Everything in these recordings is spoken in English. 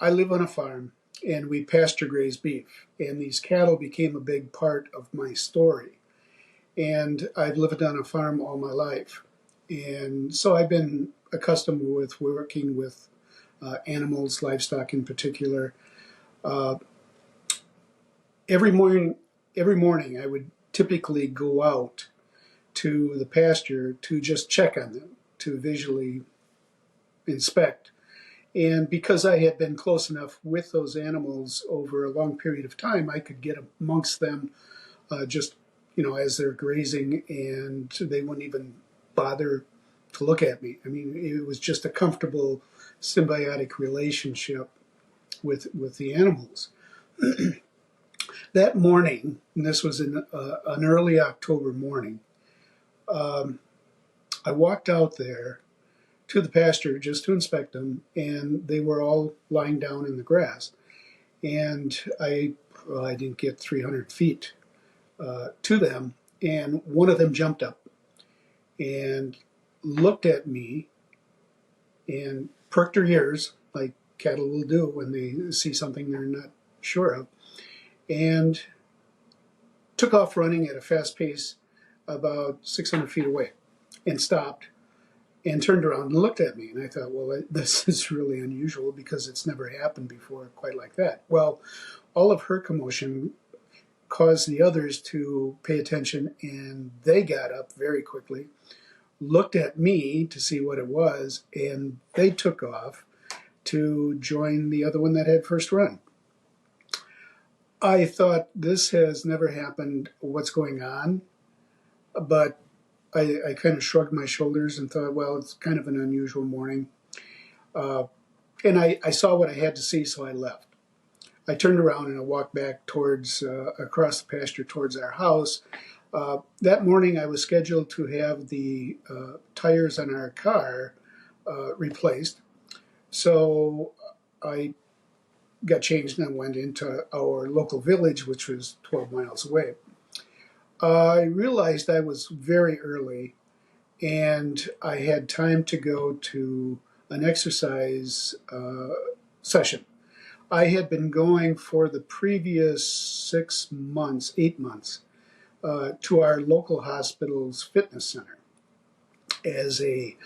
I live on a farm and we pasture graze beef, and these cattle became a big part of my story. And I've lived on a farm all my life. And so I've been accustomed with working with animals, livestock in particular. Uh, every morning, every morning, I would typically go out to the pasture to just check on them, to visually inspect. And because I had been close enough with those animals over a long period of time, I could get amongst them just, as they're grazing, and they wouldn't even bother to look at me. I mean, it was just a comfortable symbiotic relationship with the animals. That morning, and this was in an early October morning, I walked out there to the pasture just to inspect them, and they were all lying down in the grass. And I didn't get 300 feet to them, and one of them jumped up and looked at me and perked her ears, like cattle will do when they see something they're not sure of, and took off running at a fast pace about 600 feet away, and stopped and turned around and looked at me. And I thought, well, this is really unusual because it's never happened before quite like that. Well, all of her commotion caused the others to pay attention, and they got up very quickly, looked at me to see what it was, and they took off to join the other one that had first run. I thought, this has never happened. What's going on? But I kind of shrugged my shoulders and thought, well, it's kind of an unusual morning. And I saw what I had to see, so I left. I turned around and I walked back towards, across the pasture towards our house. That morning I was scheduled to have the tires on our car replaced. So I got changed and I went into our local village, which was 12 miles away. I realized I was very early and I had time to go to an exercise session. I had been going for the previous 6 months, 8 months, to our local hospital's fitness center as a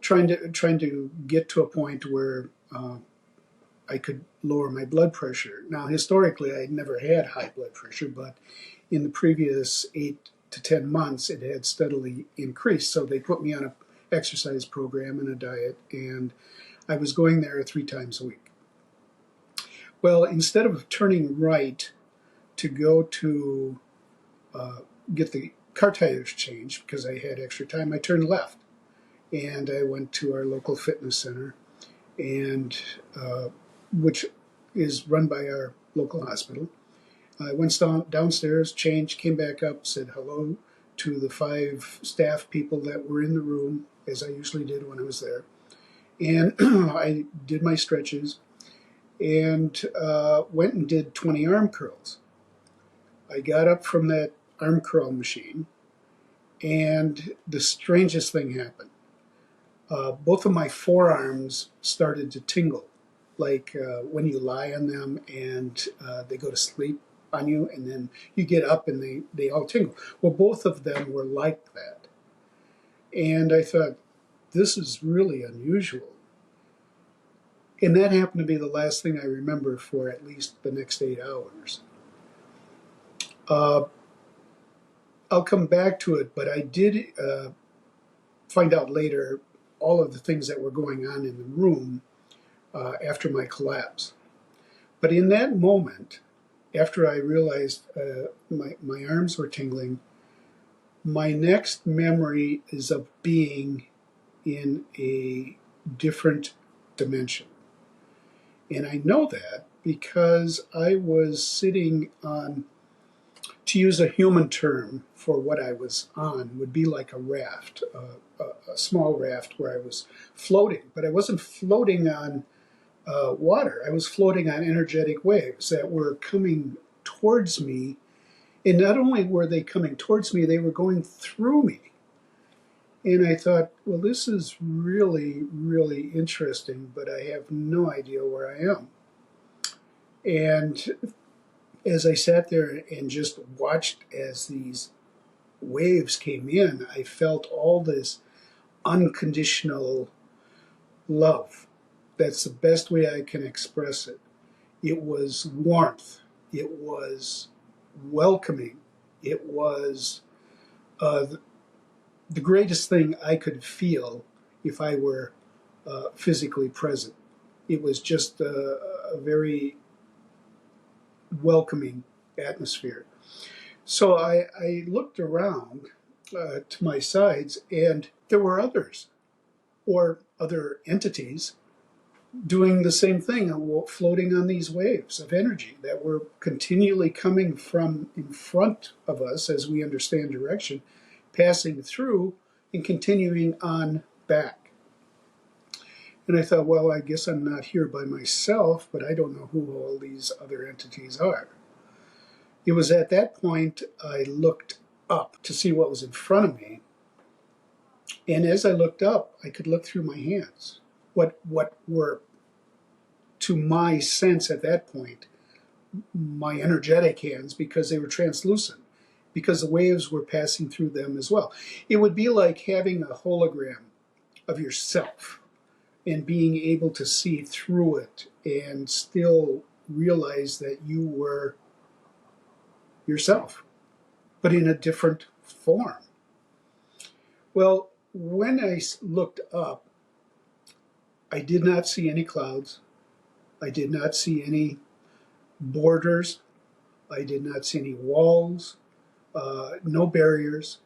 trying to get to a point where I could lower my blood pressure. Now, historically, I had never had high blood pressure, but in the previous 8 to 10 months, it had steadily increased. So they put me on an exercise program and a diet, and I was going there 3 times a week. Well, instead of turning right to go to get the car tires changed because I had extra time, I turned left, and I went to our local fitness center, and which is run by our local hospital. I went downstairs, changed, came back up, said hello to the 5 staff people that were in the room, as I usually did when I was there. And I did my stretches and went and did 20 arm curls. I got up from that arm curl machine, and the strangest thing happened. Both of my forearms started to tingle, like when you lie on them and they go to sleep on you, and then you get up and they all tingle. Well, both of them were like that. And I thought, this is really unusual. And that happened to be the last thing I remember for at least the next 8 hours. I'll come back to it, but I did find out later all of the things that were going on in the room after my collapse. But in that moment, after I realized my arms were tingling, my next memory is of being in a different dimension. And I know that because I was sitting on, to use a human term for what I was on, would be like a raft, a small raft where I was floating. But I wasn't floating on water. I was floating on energetic waves that were coming towards me. And not only were they coming towards me, they were going through me. And I thought, well, this is really, really interesting, but I have no idea where I am. And as I sat there and just watched as these waves came in, I felt all this unconditional love. That's the best way I can express it. It was warmth. It was welcoming. It was uh, the greatest thing I could feel if I were physically present. It was just a very welcoming atmosphere. So I looked around to my sides, and there were others or other entities doing the same thing, floating on these waves of energy that were continually coming from in front of us as we understand direction, passing through and continuing on back. And I thought, well, I guess I'm not here by myself, but I don't know who all these other entities are. It was at that point I looked up to see what was in front of me. And as I looked up, I could look through my hands. What were, to my sense at that point, my energetic hands, because they were translucent, because the waves were passing through them as well. It would be like having a hologram of yourself and being able to see through it and still realize that you were yourself, but in a different form. Well, when I looked up, I did not see any clouds. I did not see any borders. I did not see any walls, no barriers.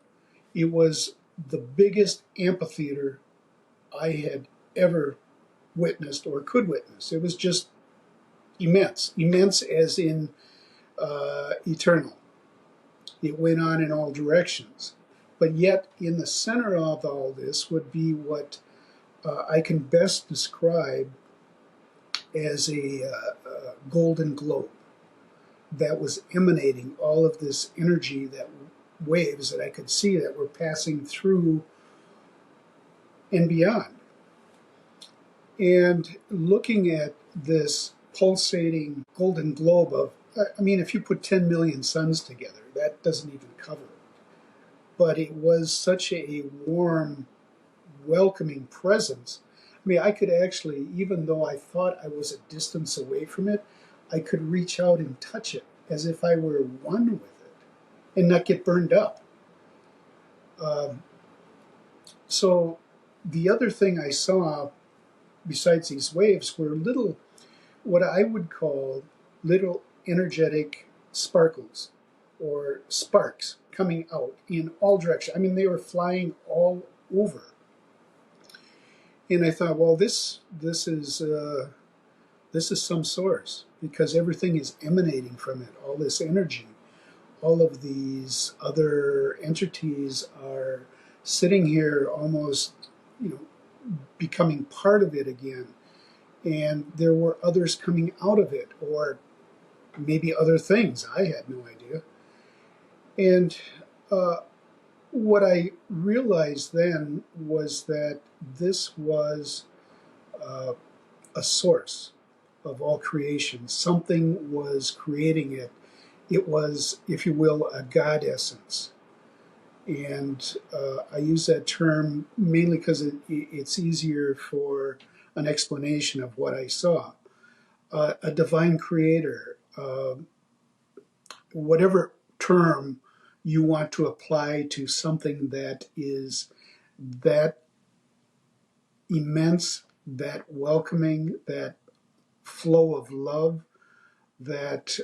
It was the biggest amphitheater I had ever witnessed or could witness. It was just immense, immense as in eternal. It went on in all directions. But yet, in the center of all this would be what I can best describe as a golden globe that was emanating all of this energy, that waves that I could see that were passing through and beyond. And looking at this pulsating golden globe of, I mean, if you put 10 million suns together, that doesn't even cover it. But it was such a warm, welcoming presence. I mean, I could actually, even though I thought I was a distance away from it, I could reach out and touch it as if I were one with it and not get burned up. So the other thing I saw besides these waves were little, what I would call little energetic sparkles or sparks coming out in all directions. I mean, they were flying all over. And I thought, well, this is some source, because everything is emanating from it. All this energy, all of these other entities are sitting here, almost, becoming part of it again. And there were others coming out of it, or maybe other things. I had no idea. And what I realized then was that this was a source of all creation. Something was creating it. It was, if you will, a God essence. And I use that term mainly because it's easier for an explanation of what I saw. A divine creator, whatever term you want to apply to something that is that immense, that welcoming, that flow of love, that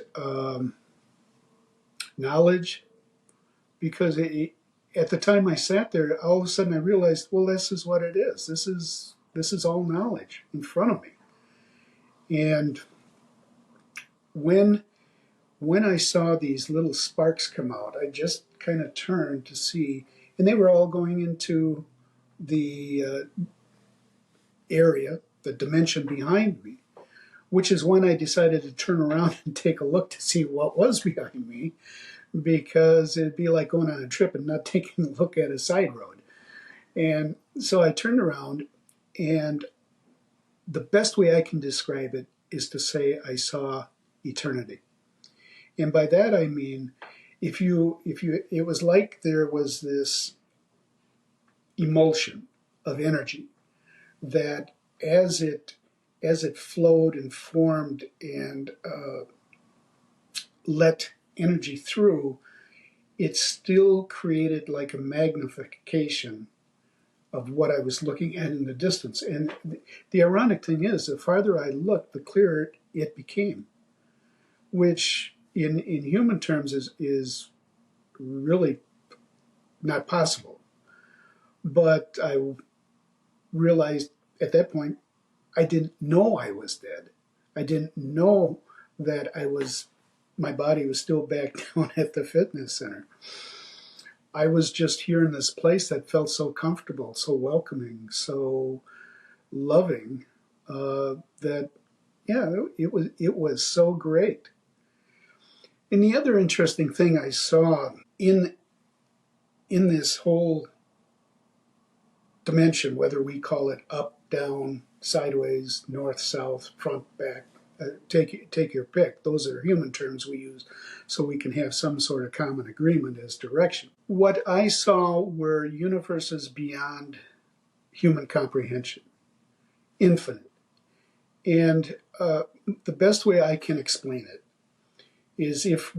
knowledge. Because at the time I sat there, all of a sudden I realized, well, this is what it is. This is all knowledge in front of me. And when I saw these little sparks come out, I just kind of turned to see, and they were all going into the area, the dimension behind me, which is when I decided to turn around and take a look to see what was behind me, because it'd be like going on a trip and not taking a look at a side road. And so I turned around, and the best way I can describe it is to say I saw eternity. And by that I mean, it was like there was this emulsion of energy that as it flowed and formed and let energy through, it still created like a magnification of what I was looking at in the distance. And the ironic thing is, the farther I looked, the clearer it became, which in human terms is really not possible. But I realized at that point, I didn't know I was dead. I didn't know that my body was still back down at the fitness center. I was just here in this place that felt so comfortable, so welcoming, so loving, that, yeah, it was so great. And the other interesting thing I saw in this whole dimension, whether we call it up, down, sideways, north, south, front, back, take your pick. Those are human terms we use so we can have some sort of common agreement as direction. What I saw were universes beyond human comprehension, infinite. And the best way I can explain it is if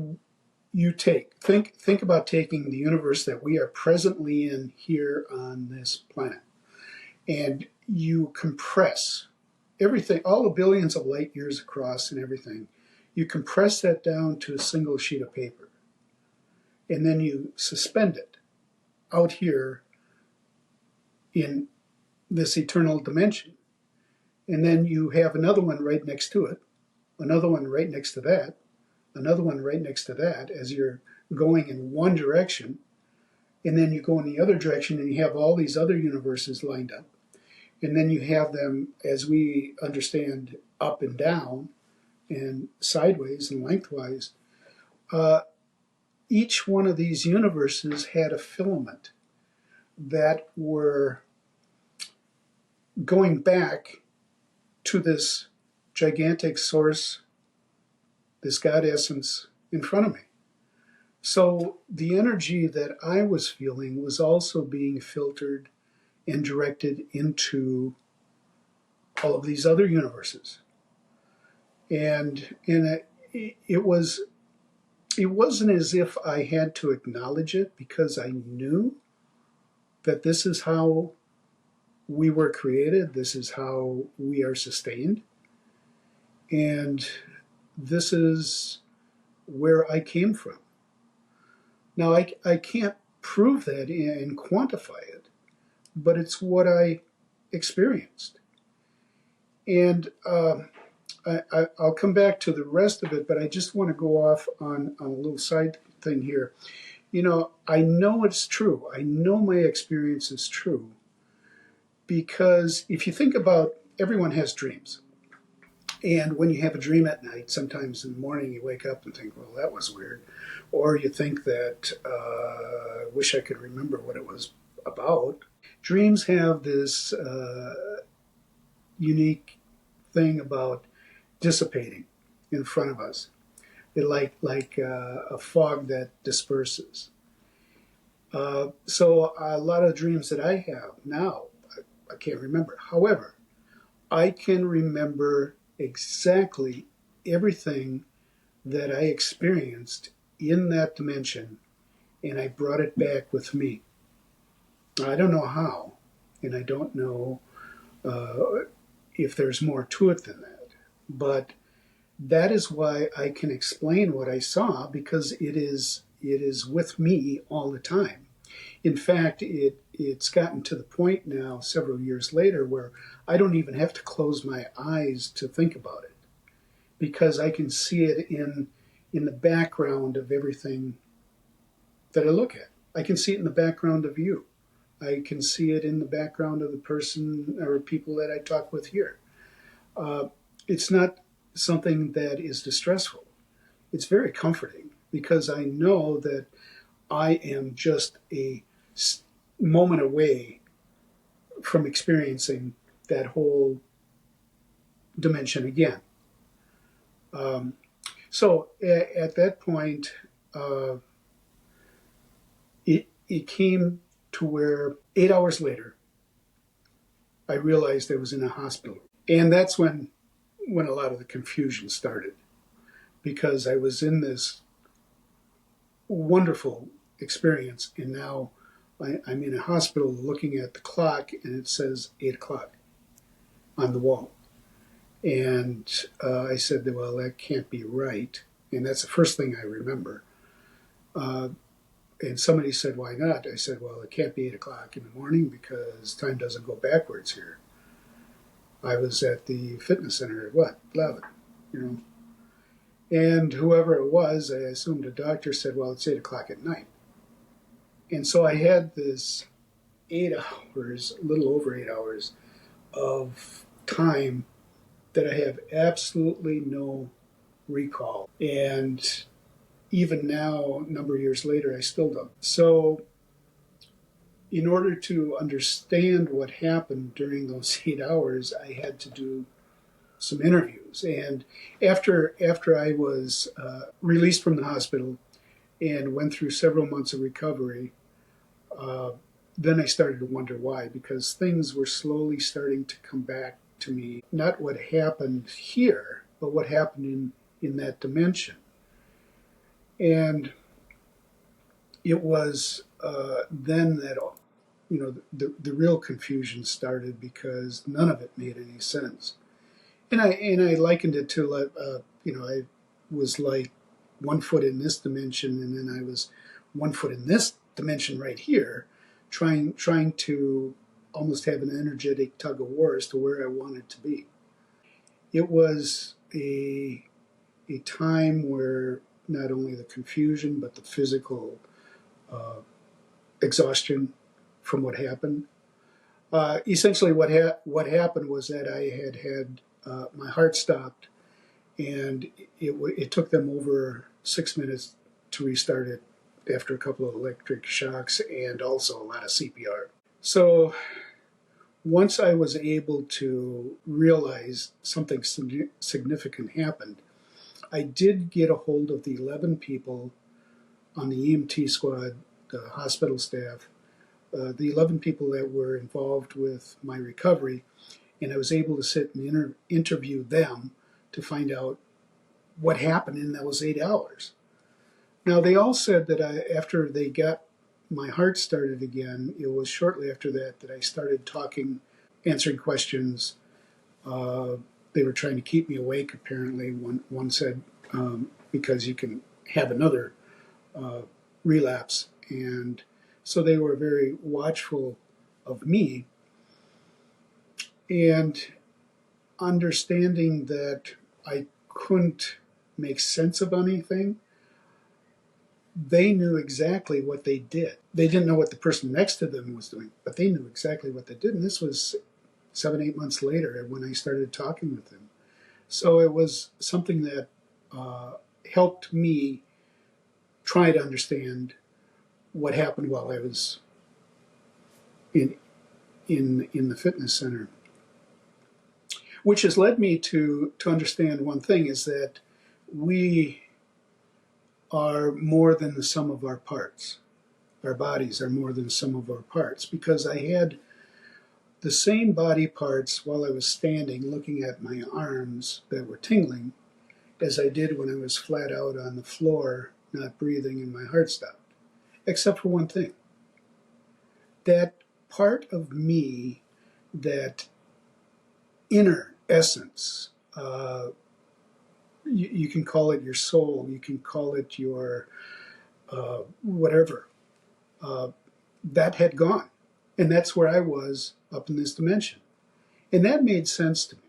you think about taking the universe that we are presently in here on this planet, and you compress everything, all the billions of light years across and everything, you compress that down to a single sheet of paper. And then you suspend it out here in this eternal dimension. And then you have another one right next to it, another one right next to that, another one right next to that, as you're going in one direction. And then you go in the other direction and you have all these other universes lined up. And then you have them, as we understand, up and down and sideways and lengthwise. Each one of these universes had a filament that were going back to this gigantic source, this God essence in front of me. So the energy that I was feeling was also being filtered and directed into all of these other universes. And it wasn't as if I had to acknowledge it, because I knew that this is how we were created, this is how we are sustained, and this is where I came from. Now, I can't prove that and quantify it, but it's what I experienced. And I'll come back to the rest of it, but I just want to go off on a little side thing here. I know it's true. I know my experience is true, because if you think about, everyone has dreams. And when you have a dream at night, sometimes in the morning you wake up and think, well, that was weird. Or you think that, I wish I could remember what it was about. Dreams have this unique thing about dissipating in front of us. They're like a fog that disperses. So a lot of dreams that I have now, I can't remember. However, I can remember exactly everything that I experienced in that dimension, and I brought it back with me. I don't know how, and I don't know if there's more to it than that. But that is why I can explain what I saw, because it is with me all the time. In fact, it's gotten to the point now, several years later, where I don't even have to close my eyes to think about it, because I can see it in the background of everything that I look at. I can see it in the background of you. I can see it in the background of the person or people that I talk with here. It's not something that is distressful. It's very comforting, because I know that I am just a moment away from experiencing that whole dimension again. Um, so at that point, uh, it came to where 8 hours later, I realized I was in a hospital. And that's when a lot of the confusion started, because I was in this wonderful experience, and now I'm in a hospital looking at the clock, and it says 8 o'clock on the wall. And I said, well, that can't be right. And that's the first thing I remember. Uh, and somebody said, why not? I said, well, it can't be 8 o'clock in the morning because time doesn't go backwards here. I was at the fitness center at what, 11, you know. And whoever it was, I assumed a doctor, said, well, it's 8 o'clock at night. And so I had this 8 hours, a little over 8 hours of time that I have absolutely no recall. And even now, a number of years later, I still don't. So in order to understand what happened during those 8 hours, I had to do some interviews. And after I was released from the hospital and went through several months of recovery, uh, then I started to wonder why, because things were slowly starting to come back to me. Not what happened here, but what happened in that dimension. And it was then that, you know, the real confusion started, because none of it made any sense. And I likened it to, you know, I was like 1 foot in this dimension, and then I was 1 foot in this dimension right here, trying to almost have an energetic tug of war as to where I wanted to be. It was a time where not only the confusion but the physical uh, exhaustion from what happened. Essentially, what happened was that I had my heart stopped, and it took them over 6 minutes to restart it after a couple of electric shocks and also a lot of CPR. So once I was able to realize something significant happened, I did get a hold of the 11 people on the EMT squad, the hospital staff, the 11 people that were involved with my recovery, and I was able to sit and interview them to find out what happened in those 8 hours. Now, they all said that after they got my heart started again, it was shortly after that I started talking, answering questions. Uh, they were trying to keep me awake, apparently. One said, because you can have another uh, relapse. And so they were very watchful of me. And understanding that I couldn't make sense of anything, they knew exactly what they did. They didn't know what the person next to them was doing, but they knew exactly what they did. And this was 7, 8 months later when I started talking with them. So it was something that helped me try to understand what happened while I was in the fitness center. Which has led me to understand one thing, is that we are more than the sum of our parts. Our bodies are more than the sum of our parts, because I had the same body parts while I was standing looking at my arms that were tingling as I did when I was flat out on the floor, not breathing, and my heart stopped. Except for one thing. That part of me, that inner essence, you can call it your soul, you can call it your whatever, that had gone. And that's where I was up in this dimension. And that made sense to me,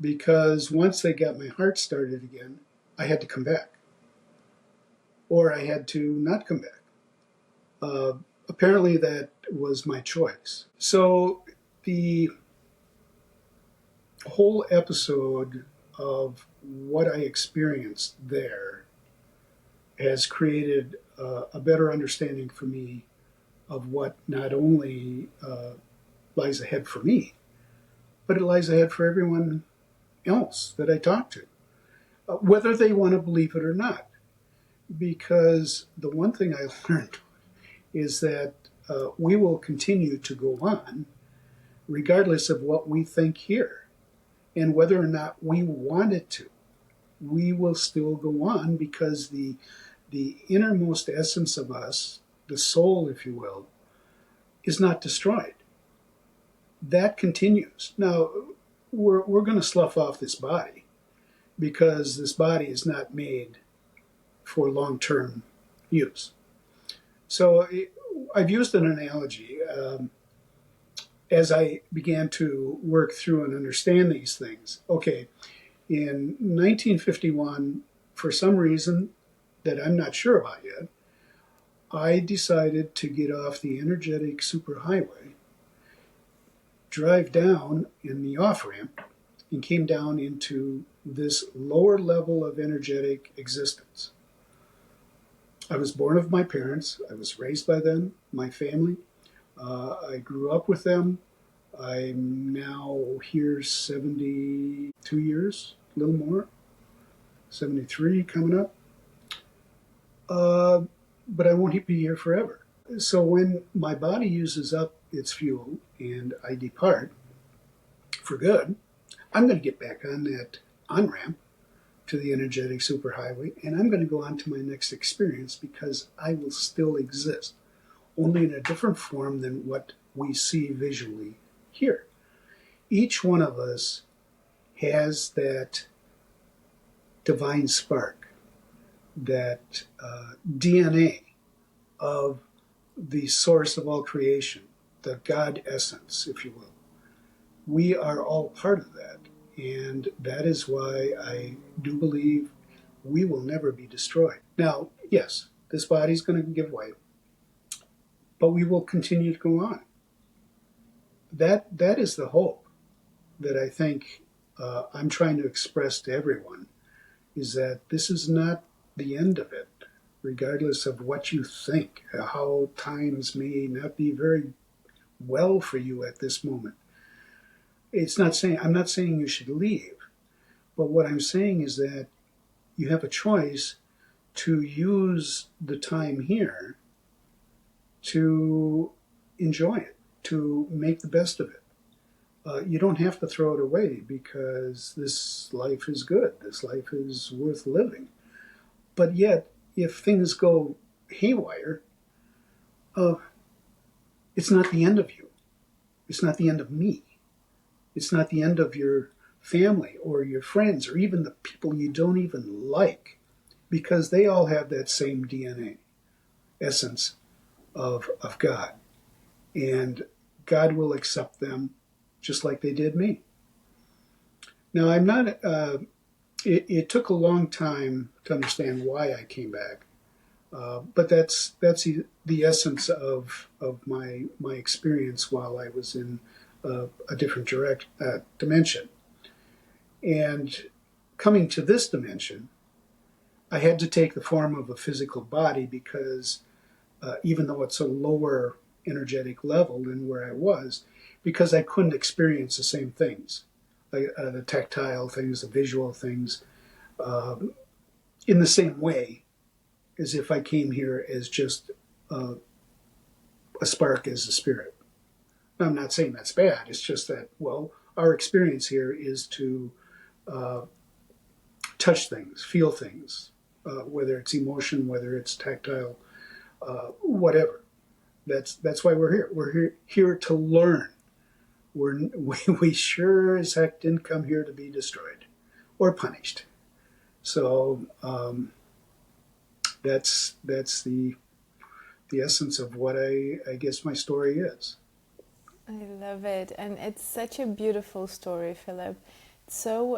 because once they got my heart started again, I had to come back. Or I had to not come back. Apparently that was my choice. So the whole episode of what I experienced there has created a better understanding for me of what not only lies ahead for me, but it lies ahead for everyone else that I talk to, whether they want to believe it or not. Because the one thing I learned is that we will continue to go on regardless of what we think here. And whether or not we want it to, we will still go on because the innermost essence of us, the soul, if you will, is not destroyed. That continues. Now, we're going to slough off this body because this body is not made for long-term use. So I've used an analogy as I began to work through and understand these things. Okay, in 1951, for some reason that I'm not sure about yet, I decided to get off the energetic superhighway, drive down in the off-ramp, and came down into this lower level of energetic existence. I was born of my parents. I was raised by them, my family. I grew up with them. I'm now here 72 years, a little more, 73 coming up. But I won't be here forever. So when my body uses up its fuel and I depart for good, I'm going to get back on that on-ramp to the energetic superhighway, and I'm going to go on to my next experience because I will still exist, only in a different form than what we see visually here. Each one of us has that divine spark, that DNA of the source of all creation, the God essence, if you will. We are all part of that. And that is why I do believe we will never be destroyed. Now, yes, this body's going to give way, but we will continue to go on. That is the hope that I think I'm trying to express to everyone, is that this is not the end of it, regardless of what you think, how times may not be very well for you at this moment. I'm not saying you should leave, but what I'm saying is that you have a choice to use the time here to enjoy it, to make the best of it. You don't have to throw it away because this life is good. This life is worth living. But yet, if things go haywire, it's not the end of you. It's not the end of me. It's not the end of your family or your friends or even the people you don't even like, because they all have that same DNA, essence of God. And God will accept them just like they did me. Now, I'm not, it took a long time to understand why I came back. But that's the essence of my experience while I was in a different dimension. And coming to this dimension, I had to take the form of a physical body because even though it's a lower energetic level than where I was, because I couldn't experience the same things, like the tactile things, the visual things, in the same way as if I came here as just a spark as a spirit. Now, I'm not saying that's bad. It's just that, well, our experience here is to touch things, feel things, whether it's emotion, whether it's tactile, whatever. That's why we're here. We're here to learn. We sure as heck didn't come here to be destroyed or punished. So that's the essence of what I guess my story is. I love it, and it's such a beautiful story, Philip. So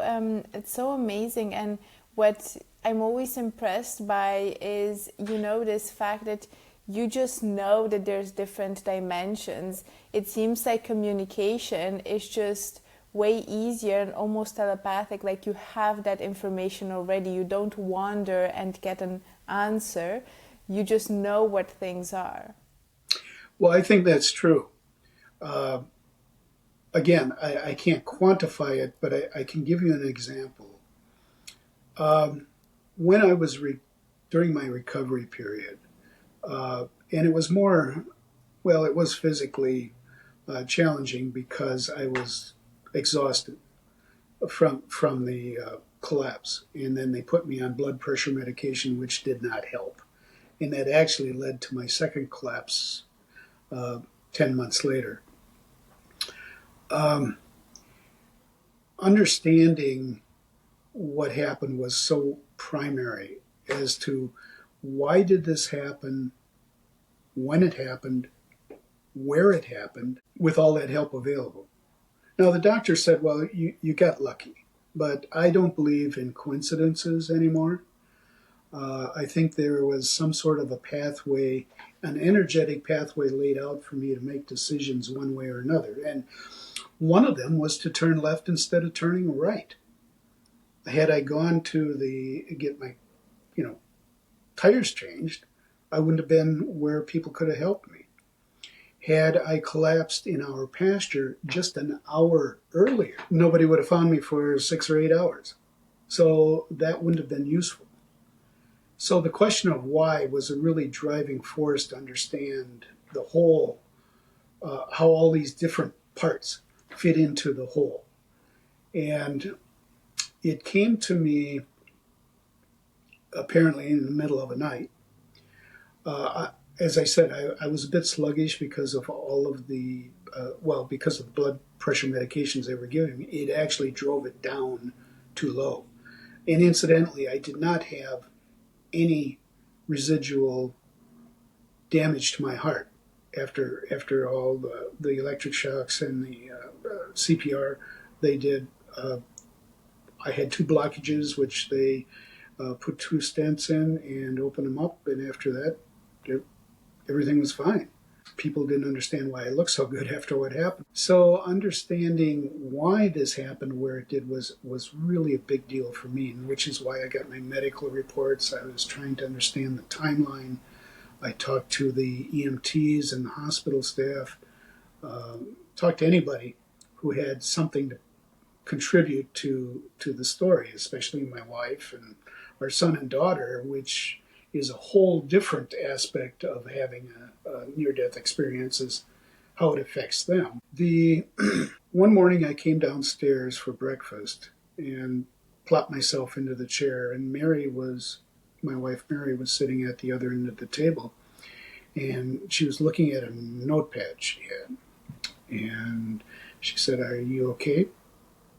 it's so amazing, and what I'm always impressed by is, this fact that you just know that there's different dimensions. It seems like communication is just way easier and almost telepathic, like you have that information already. You don't wander and get an answer. You just know what things are. Well, I think that's true. again, I can't quantify it, but I can give you an example. When I was during my recovery period, and it was more, well, it was physically challenging because I was exhausted from the collapse, and then they put me on blood pressure medication, which did not help, and that actually led to my second collapse uh, 10 months later. Um, Understanding what happened was so primary as to why did this happen, when it happened, where it happened, with all that help available. Now, the doctor said, well, you got lucky, but I don't believe in coincidences anymore. I think there was some sort of a pathway, an energetic pathway laid out for me to make decisions one way or another. And one of them was to turn left instead of turning right. Had I gone to get my, you know, tires changed, I wouldn't have been where people could have helped me. Had I collapsed in our pasture just an hour earlier, nobody would have found me for 6 or 8 hours. So that wouldn't have been useful. So the question of why was a really driving force to understand the whole, how all these different parts fit into the whole. And it came to me apparently in the middle of a night. As I said, I was a bit sluggish because of all of the, because of the blood pressure medications they were giving me. It actually drove it down too low. And incidentally, I did not have any residual damage to my heart after all the electric shocks and the CPR they did. I had two blockages, which they put two stents in and opened them up, and after that, everything was fine. People didn't understand why I looked so good after what happened. So understanding why this happened where it did was really a big deal for me, and which is why I got my medical reports. I was trying to understand the timeline. I talked to the EMTs and the hospital staff, talked to anybody who had something to contribute to the story, especially my wife and our son and daughter, which is a whole different aspect of having a near-death experience, is how it affects them. The one morning I came downstairs for breakfast and plopped myself into the chair, and my wife Mary was sitting at the other end of the table, and she was looking at a notepad she had, and she said, "Are you okay?"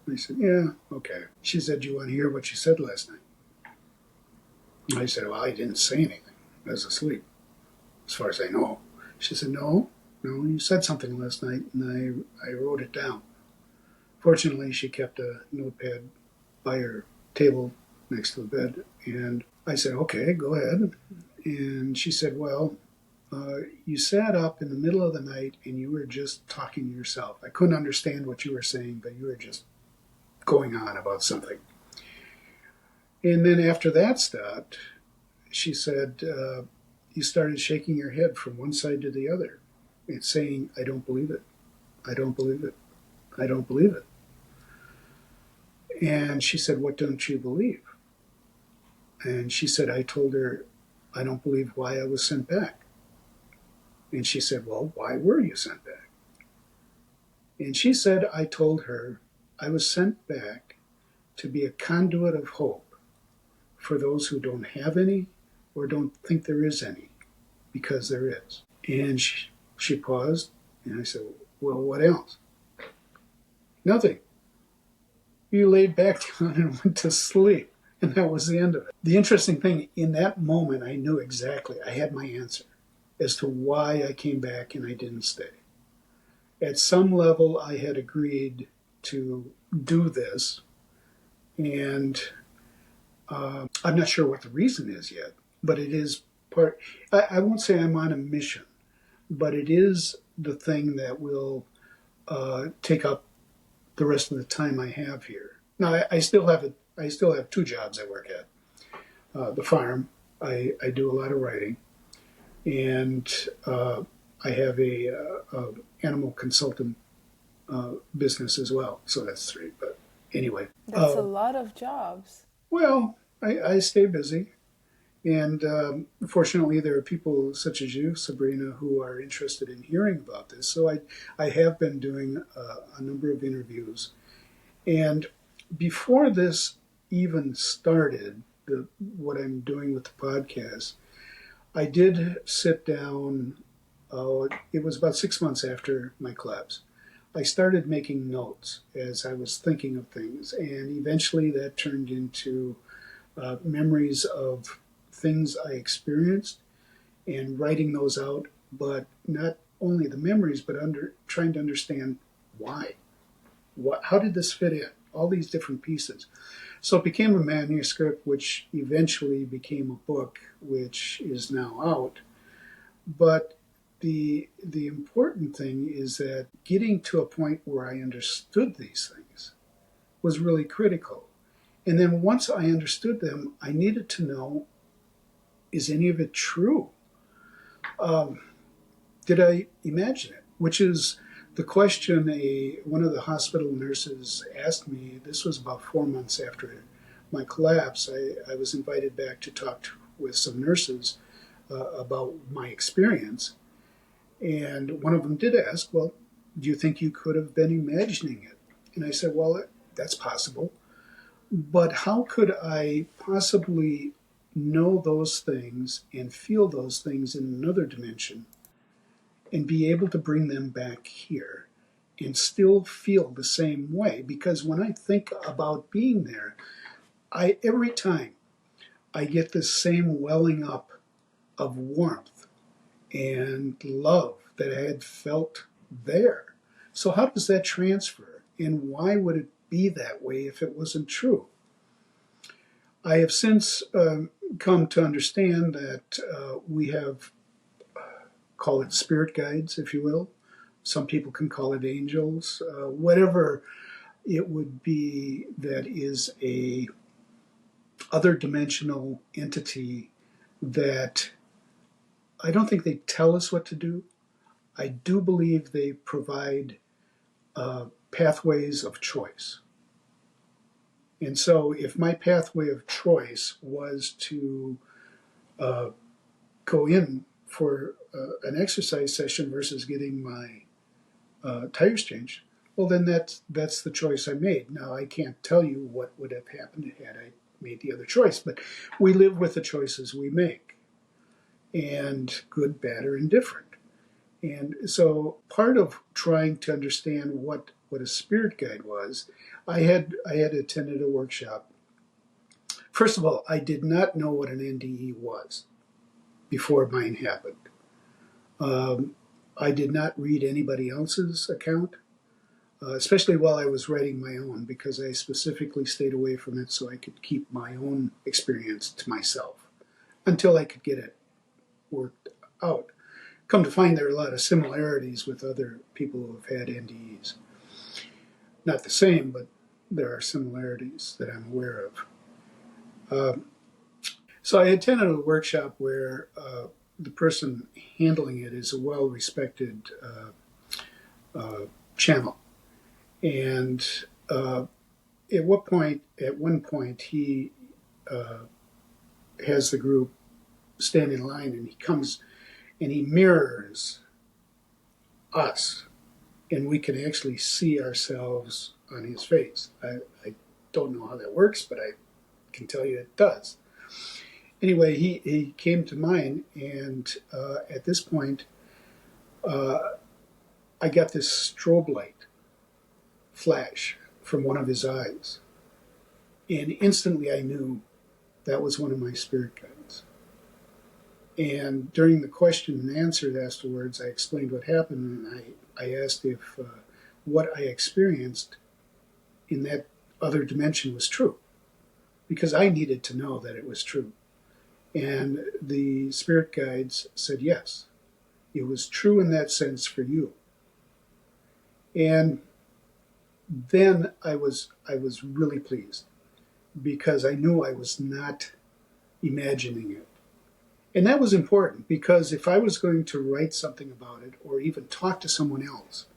I said, "Yeah, okay." She said, "Do you want to hear what you said last night?" I said, "Well, I didn't say anything. I was asleep, as far as I know." She said, No, you said something last night, and I wrote it down." Fortunately, she kept a notepad by her table next to the bed, and I said, "Okay, go ahead." And she said, "Well, you sat up in the middle of the night and you were just talking to yourself. I couldn't understand what you were saying, but you were just going on about something." And then after that stopped, she said, "You started shaking your head from one side to the other and saying, 'I don't believe it. I don't believe it. I don't believe it.'" And she said, "What don't you believe?" And she said, I told her, "I don't believe why I was sent back." And she said, "Well, why were you sent back?" And she said, I told her I was sent back to be a conduit of hope for those who don't have any or don't think there is any, because there is. And she paused, and I said, "Well, what else?" "Nothing. You laid back down and went to sleep." And that was the end of it. The interesting thing, in that moment, I knew exactly, I had my answer as to why I came back and I didn't stay. At some level, I had agreed to do this, and I'm not sure what the reason is yet, but it is part, I won't say I'm on a mission, but it is the thing that will take up the rest of the time I have here. Now, I still have two jobs I work at. The farm, I do a lot of writing, and I have a animal consultant business as well. So that's three. But anyway, That's a lot of jobs. well, I stay busy. And fortunately, there are people such as you, Sabrina, who are interested in hearing about this. So I have been doing a number of interviews. And before this even started, what I'm doing with the podcast, I did sit down. It was about 6 months after my collapse. I started making notes as I was thinking of things, and eventually that turned into memories of things I experienced and writing those out, but not only the memories, but trying to understand why. How did this fit in? All these different pieces. So it became a manuscript, which eventually became a book, which is now out. But the important thing is that getting to a point where I understood these things was really critical. And then once I understood them, I needed to know, is any of it true? Um, did I imagine it? Which is the question one of the hospital nurses asked me. This was about 4 months after my collapse. I was invited back to talk with some nurses about my experience. And one of them did ask, well, do you think you could have been imagining it? And I said, well, that's possible. But how could I possibly know those things and feel those things in another dimension and be able to bring them back here and still feel the same way? Because when I think about being there, every time I get this same welling up of warmth and love that I had felt there. So how does that transfer? And why would it be that way if it wasn't true? I have since come to understand that we have, call it spirit guides, if you will. Some people can call it angels, whatever it would be, that is a other dimensional entity that I don't think they tell us what to do. I do believe they provide pathways of choice. And so if my pathway of choice was to go in for an exercise session versus getting my tires changed, well, then that's the choice I made. Now, I can't tell you what would have happened had I made the other choice, but we live with the choices we make, and good, bad, or indifferent. And so part of trying to understand what a spirit guide was, I had attended a workshop. First of all, I did not know what an NDE was before mine happened. I did not read anybody else's account, especially while I was writing my own, because I specifically stayed away from it so I could keep my own experience to myself until I could get it worked out. Come to find there are a lot of similarities with other people who have had NDEs. Not the same, but there are similarities that I'm aware of. So I attended a workshop where the person handling it is a well-respected channel. And at one point, he has the group stand in line, and he comes and he mirrors us, and we can actually see ourselves on his face. I don't know how that works, but I can tell you it does. Anyway, he came to mine, and at this point, I got this strobe light flash from one of his eyes, and instantly I knew that was one of my spirit guides. And during the question and answer afterwards, I explained what happened, and I asked if what I experienced in that other dimension was true, because I needed to know that it was true. And the spirit guides said yes, it was true in that sense for you. And then I was really pleased, because I knew I was not imagining it. And that was important, because if I was going to write something about it or even talk to someone else,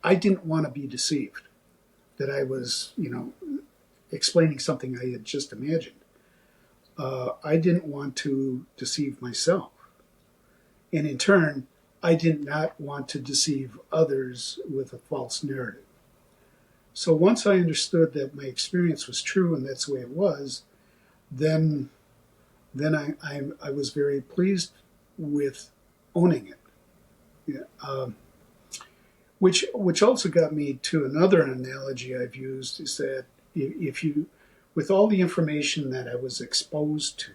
I didn't want to be deceived that I was, explaining something I had just imagined. I didn't want to deceive myself. And in turn, I did not want to deceive others with a false narrative. So once I understood that my experience was true and that's the way it was, then I was very pleased with owning it. Yeah. Which also got me to another analogy I've used is that if you, with all the information that I was exposed to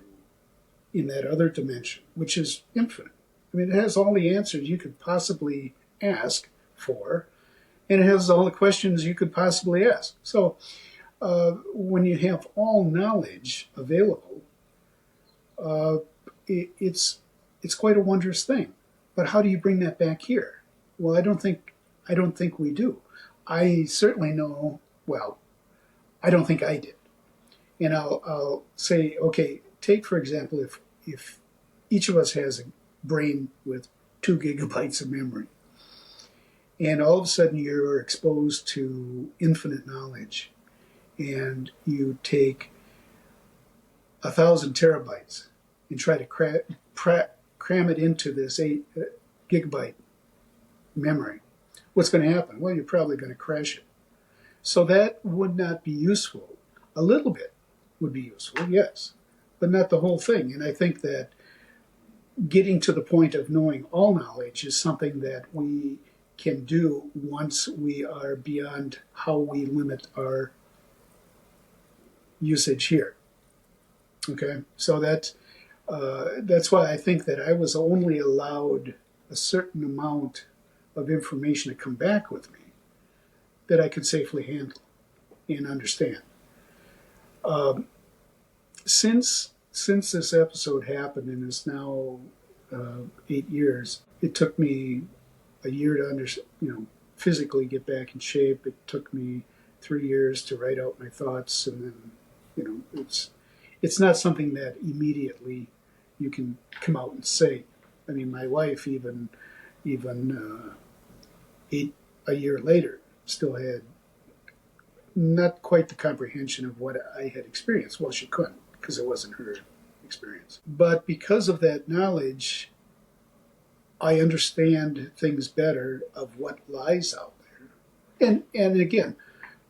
in that other dimension, which is infinite, I mean, it has all the answers you could possibly ask for, and it has all the questions you could possibly ask. So when you have all knowledge available, it's quite a wondrous thing. But how do you bring that back here? Well, I don't think we do. I certainly know. Well, I don't think I did. And I'll say, okay, take for example, if each of us has a brain with 2 gigabytes of memory, and all of a sudden you're exposed to infinite knowledge, and you take 1,000 terabytes and try to cram it into this 8 gigabyte memory, what's going to happen? Well, you're probably going to crash it. So that would not be useful. A little bit would be useful, yes, but not the whole thing. And I think that getting to the point of knowing all knowledge is something that we can do once we are beyond how we limit our usage here. Okay, so that's why I think that I was only allowed a certain amount of information to come back with me that I could safely handle and understand. Since this episode happened, and it's now 8 years, it took me a year to physically get back in shape. It took me 3 years to write out my thoughts, and then it's not something that immediately you can come out and say. I mean, my wife even a year later still had not quite the comprehension of what I had experienced. Well, she couldn't because it wasn't her experience. But because of that knowledge, I understand things better of what lies out there. And again,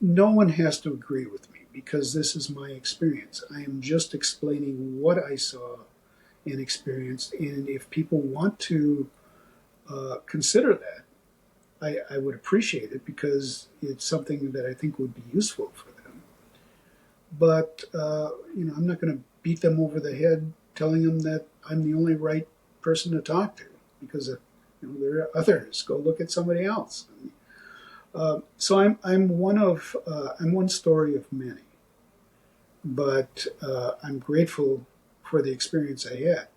no one has to agree with me because this is my experience. I am just explaining what I saw and experienced. And if people want to consider that, I would appreciate it because it's something that I think would be useful for them. But I'm not going to beat them over the head telling them that I'm the only right person to talk to because there are others. Go look at somebody else. So I'm one story of many, but I'm grateful for the experience I had.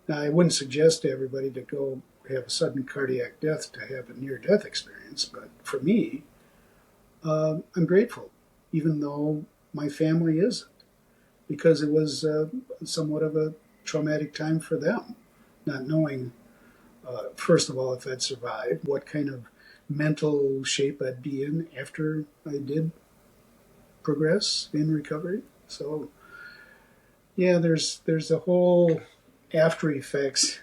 Now, I wouldn't suggest to everybody to go have a sudden cardiac death to have a near-death experience, but for me, I'm grateful, even though my family isn't, because it was somewhat of a traumatic time for them, not knowing, first of all, if I'd survived, what kind of mental shape I'd be in after I did progress in recovery. So, yeah, there's a whole after effects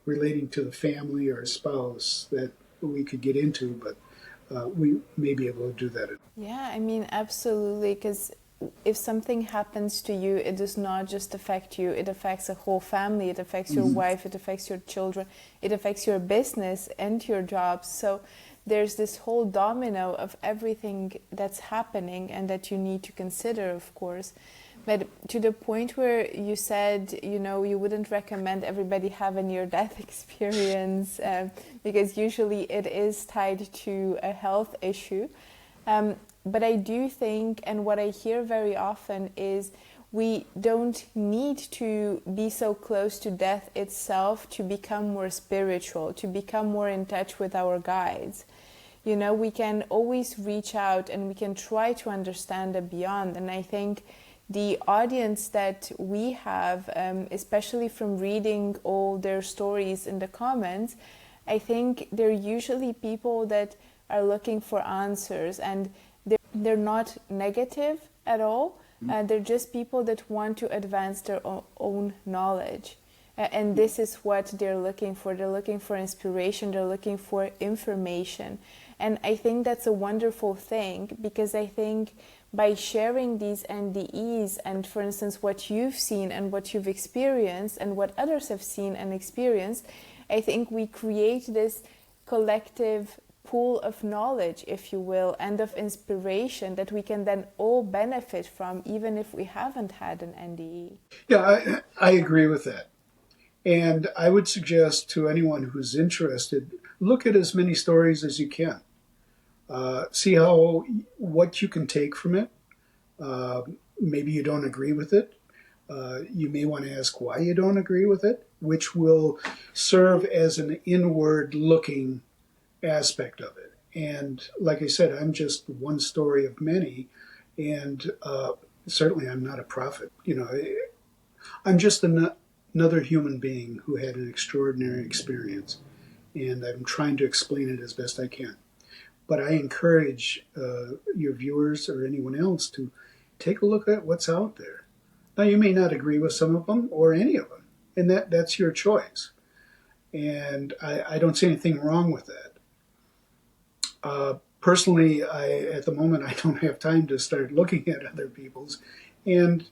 relating to the family or a spouse that we could get into, but we may be able to do that. Yeah, I mean, absolutely, because if something happens to you, it does not just affect you, it affects a whole family, it affects your wife, it affects your children, it affects your business and your jobs. So there's this whole domino of everything that's happening and that you need to consider, of course. But to the point where you said, you wouldn't recommend everybody have a near-death experience because usually it is tied to a health issue. But I do think, and what I hear very often is we don't need to be so close to death itself to become more spiritual, to become more in touch with our guides. We can always reach out and we can try to understand the beyond. And I think the audience that we have, especially from reading all their stories in the comments, I think they're usually people that are looking for answers, and they're not negative at all. They're just people that want to advance their own knowledge. And this is what they're looking for. They're looking for inspiration. They're looking for information. And I think that's a wonderful thing, because I think by sharing these NDEs and, for instance, what you've seen and what you've experienced and what others have seen and experienced, I think we create this collective pool of knowledge, if you will, and of inspiration that we can then all benefit from, even if we haven't had an NDE. Yeah, I agree with that. And I would suggest to anyone who's interested, look at as many stories as you can. See what you can take from it. Maybe you don't agree with it. You may want to ask why you don't agree with it, which will serve as an inward-looking aspect of it. And like I said, I'm just one story of many, and certainly I'm not a prophet. I'm just another human being who had an extraordinary experience, and I'm trying to explain it as best I can. But I encourage your viewers or anyone else to take a look at what's out there. Now, you may not agree with some of them or any of them, and that's your choice. And I don't see anything wrong with that. Personally, at the moment, I don't have time to start looking at other people's. And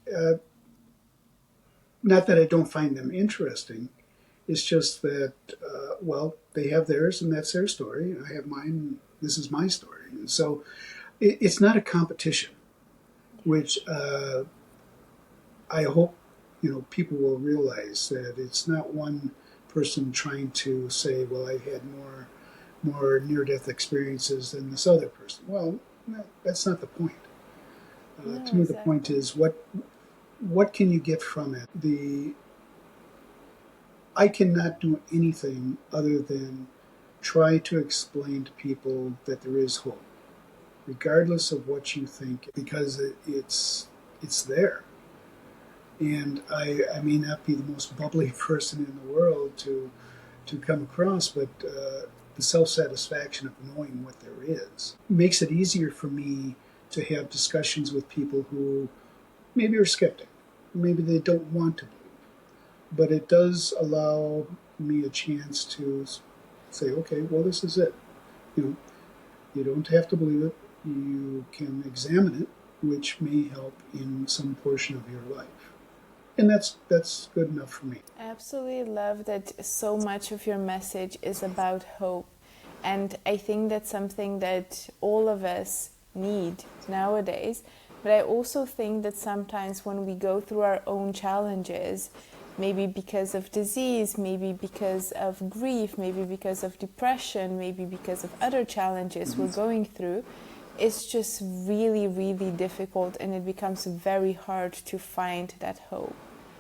not that I don't find them interesting. It's just that, they have theirs, and that's their story. And I have mine, and this is my story. And so it's not a competition, which I hope people will realize, that it's not one person trying to say, well, I had more near-death experiences than this other person. Well, that's not the point. No, to me, exactly. The point is what can you get from it? I cannot do anything other than try to explain to people that there is hope, regardless of what you think, because it's there. And I may not be the most bubbly person in the world to come across, but the self-satisfaction of knowing what there is makes it easier for me to have discussions with people who maybe are skeptic, maybe they don't want to believe. But it does allow me a chance to say, okay, well, this is it. You don't have to believe it. You can examine it, which may help in some portion of your life. And that's good enough for me. I absolutely love that so much of your message is about hope. And I think that's something that all of us need nowadays. But I also think that sometimes when we go through our own challenges, maybe because of disease, maybe because of grief, maybe because of depression, maybe because of other challenges we're going through, it's just really, really difficult, and it becomes very hard to find that hope.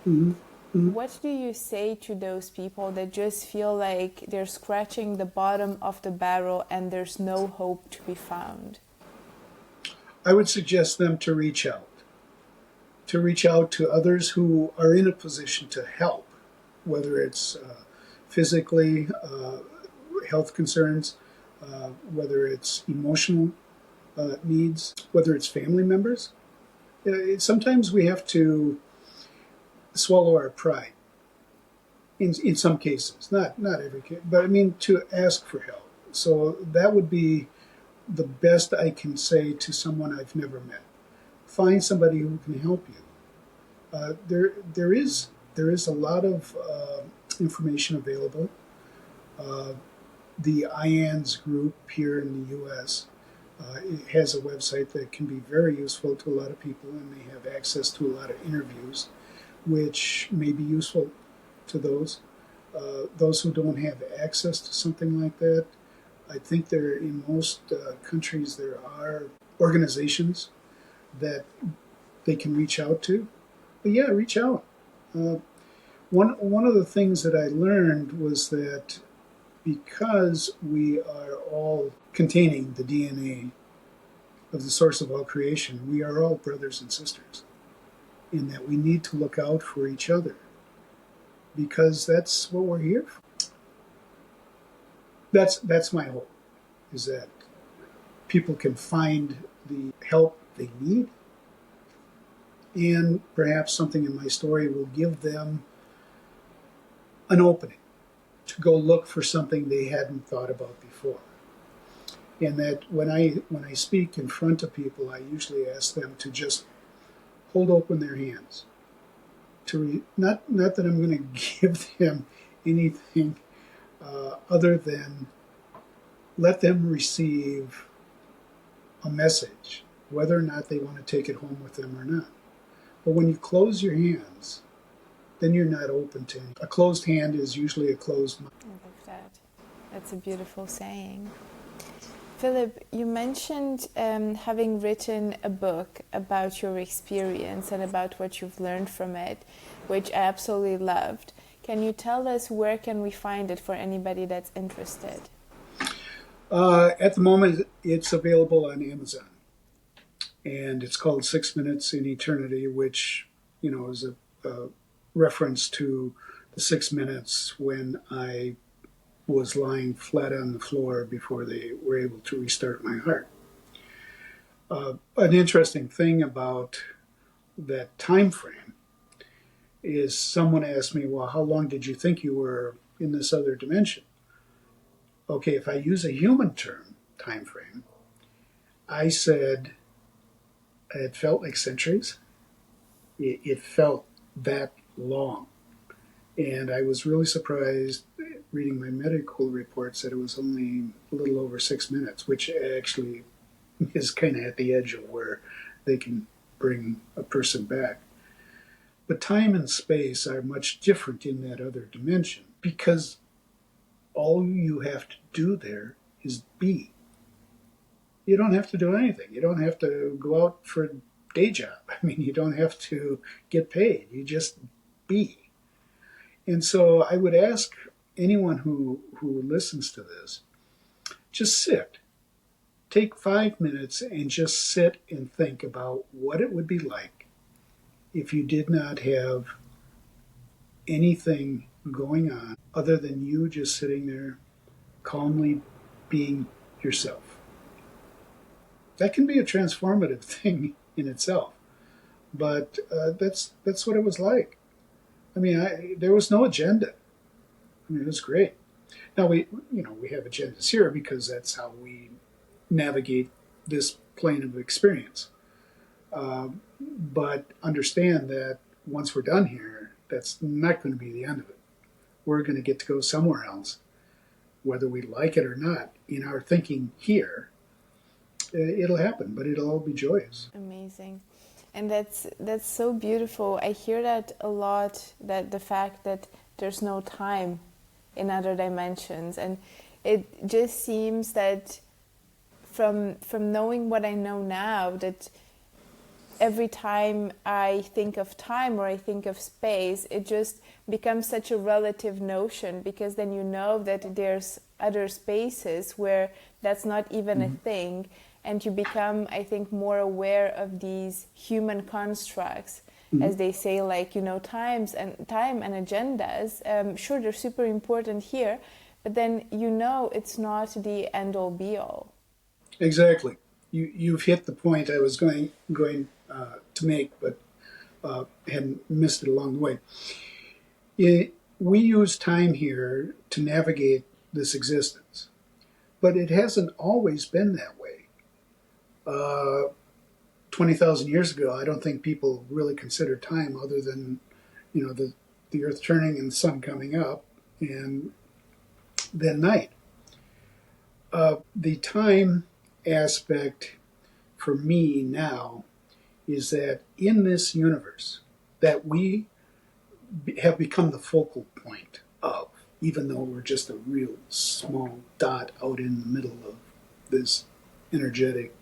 Mm-hmm. Mm-hmm. What do you say to those people that just feel like they're scratching the bottom of the barrel and there's no hope to be found? I would suggest them to reach out to others who are in a position to help, whether it's physically, health concerns, whether it's emotional needs, whether it's family members. Sometimes we have to swallow our pride. In some cases, not every case, but I mean to ask for help. So that would be the best I can say to someone I've never met. Find somebody who can help you. There is a lot of information available. The IANS group here in the U.S. It has a website that can be very useful to a lot of people, and they have access to a lot of interviews, which may be useful to those. Those who don't have access to something like that, I think in most countries there are organizations that they can reach out to. But yeah, reach out. One of the things that I learned was that because we are all containing the DNA of the source of all creation, we are all brothers and sisters, in that we need to look out for each other, because that's what we're here for. That's my hope, is that people can find the help they need, and perhaps something in my story will give them an opening to go look for something they hadn't thought about before. And that when I speak in front of people, I usually ask them to just hold open their hands. Not that I'm going to give them anything other than let them receive a message, whether or not they want to take it home with them or not. But when you close your hands, then you're not open to anything. A closed hand is usually a closed mind. I love that. That's a beautiful saying. Philip, you mentioned having written a book about your experience and about what you've learned from it, which I absolutely loved. Can you tell us where can we find it for anybody that's interested? At the moment, it's available on Amazon, and it's called 6 Minutes in Eternity, which is a reference to the 6 minutes when I was lying flat on the floor before they were able to restart my heart. An interesting thing about that time frame is someone asked me, well, how long did you think you were in this other dimension? Okay, if I use a human term, time frame, I said it felt like centuries. It felt that long. And I was really surprised reading my medical reports that it was only a little over 6 minutes, which actually is kind of at the edge of where they can bring a person back. But time and space are much different in that other dimension because all you have to do there is be. You don't have to do anything. You don't have to go out for a day job. I mean, you don't have to get paid. You just be. And so I would ask anyone who listens to this, just sit. Take 5 minutes and just sit and think about what it would be like if you did not have anything going on other than you just sitting there calmly being yourself. That can be a transformative thing in itself, but that's what it was like. I mean, there was no agenda. I mean, it was great. Now we have agendas here because that's how we navigate this plane of experience. But understand that once we're done here, that's not going to be the end of it. We're going to get to go somewhere else, whether we like it or not. In our thinking here, it'll happen, but it'll all be joyous. Amazing. And that's so beautiful. I hear that a lot, that the fact that there's no time in other dimensions. And it just seems that from knowing what I know now, that every time I think of time or I think of space, it just becomes such a relative notion, because then you know that there's other spaces where that's not even a thing. And you become, I think, more aware of these human constructs, as they say, like, time and agendas. Sure, they're super important here, but then it's not the end-all, be-all. Exactly. You've hit the point I was going to make, but hadn't missed it along the way. We use time here to navigate this existence, but it hasn't always been that way. 20,000 years ago, I don't think people really considered time other than, the earth turning and the sun coming up, and then night. The time aspect for me now is that in this universe that we have become the focal point of, even though we're just a real small dot out in the middle of this energetic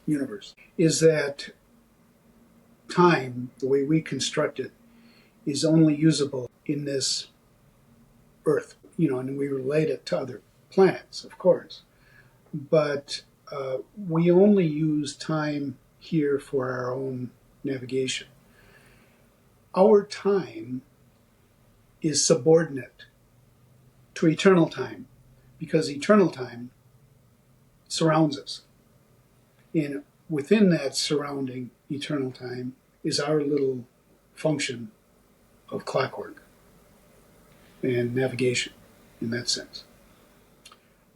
universe, is that time, the way we construct it, is only usable in this Earth, and we relate it to other planets, of course. But we only use time here for our own navigation. Our time is subordinate to eternal time because eternal time surrounds us. And within that surrounding eternal time is our little function of clockwork and navigation in that sense.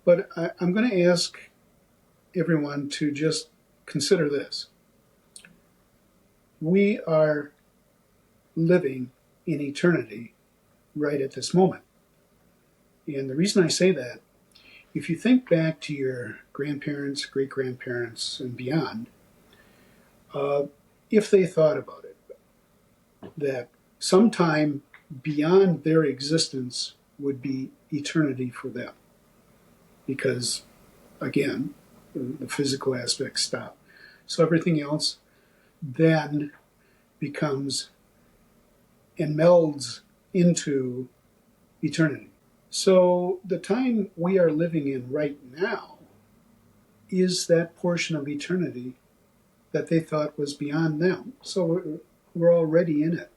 But I'm going to ask everyone to just consider this. We are living in eternity right at this moment. And the reason I say that, if you think back to your grandparents, great grandparents, and beyond, if they thought about it, that sometime beyond their existence would be eternity for them. Because, again, the physical aspects stop. So everything else then becomes and melds into eternity. So the time we are living in right now is that portion of eternity that they thought was beyond them. So we're already in it.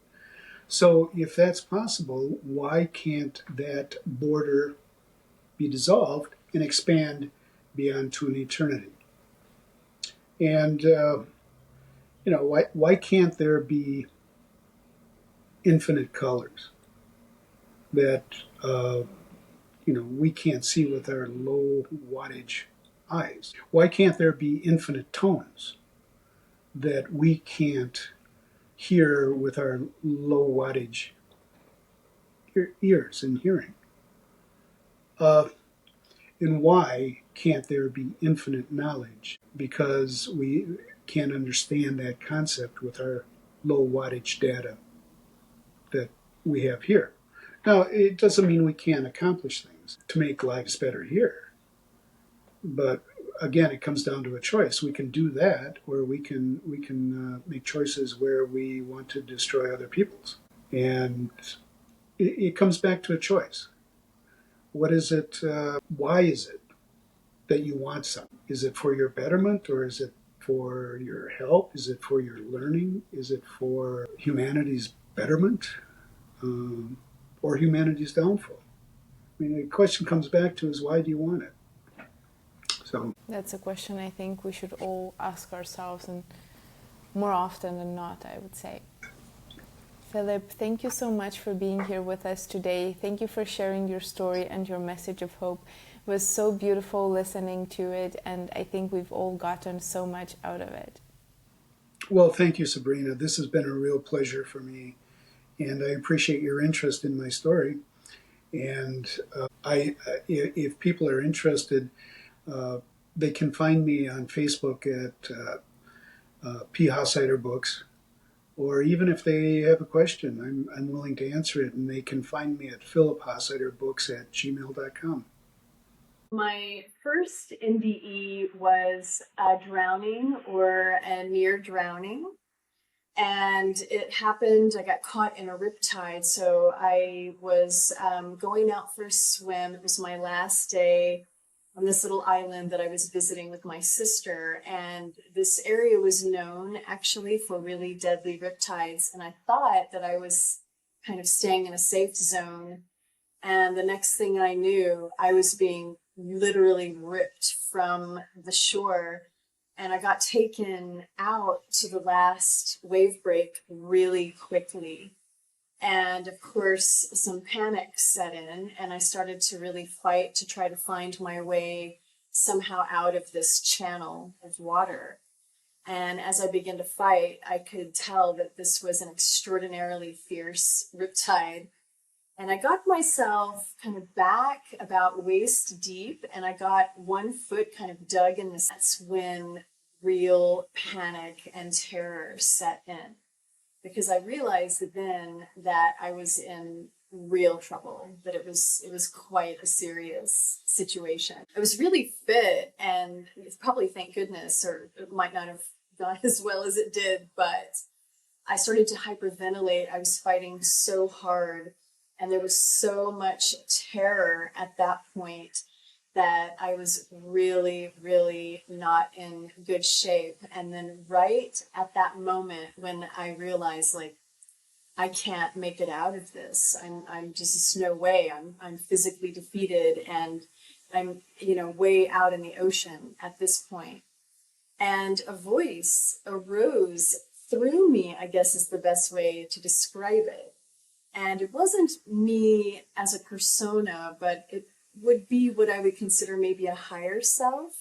So if that's possible, why can't that border be dissolved and expand beyond to an eternity? And, why can't there be infinite colors that, we can't see with our low wattage eyes? Why can't there be infinite tones that we can't hear with our low wattage ears and hearing? And why can't there be infinite knowledge? Because we can't understand that concept with our low wattage data that we have here. Now, it doesn't mean we can't accomplish things to make lives better here. But again, it comes down to a choice. We can do that, or we can make choices where we want to destroy other people's. And it comes back to a choice. What is it? Why is it that you want something? Is it for your betterment, or is it for your help? Is it for your learning? Is it for humanity's betterment, or humanity's downfall? I mean, the question comes back to is why do you want it? So that's a question I think we should all ask ourselves, and more often than not, I would say. Philip, thank you so much for being here with us today. Thank you for sharing your story and your message of hope. It was so beautiful listening to it, and I think we've all gotten so much out of it. Well, thank you, Sabrina. This has been a real pleasure for me, and I appreciate your interest in my story. And if people are interested, they can find me on Facebook at P. Hossider Books, or even if they have a question, I'm willing to answer it, and they can find me at philiphossiderbooks@gmail.com. My first NDE was a drowning or a near drowning. And it happened, I got caught in a riptide. So I was going out for a swim. It was my last day on this little island that I was visiting with my sister. And this area was known actually for really deadly riptides. And I thought that I was kind of staying in a safe zone. And the next thing I knew, I was being literally ripped from the shore. And I got taken out to the last wave break really quickly. And of course, some panic set in, and I started to really fight to try to find my way somehow out of this channel of water. And as I began to fight, I could tell that this was an extraordinarily fierce riptide. And I got myself kind of back about waist deep, and I got one foot kind of dug in this. That's when real panic and terror set in, because I realized then that I was in real trouble, that it was quite a serious situation. I was really fit, and it's probably, thank goodness, or it might not have gone as well as it did, but I started to hyperventilate. I was fighting so hard, and there was so much terror at that point that I was really, really not in good shape. And then right at that moment when I realized, like, I can't make it out of this. I'm just, it's no way. I'm physically defeated, and I'm, way out in the ocean at this point. And a voice arose through me, I guess is the best way to describe it. And it wasn't me as a persona, but it would be what I would consider maybe a higher self,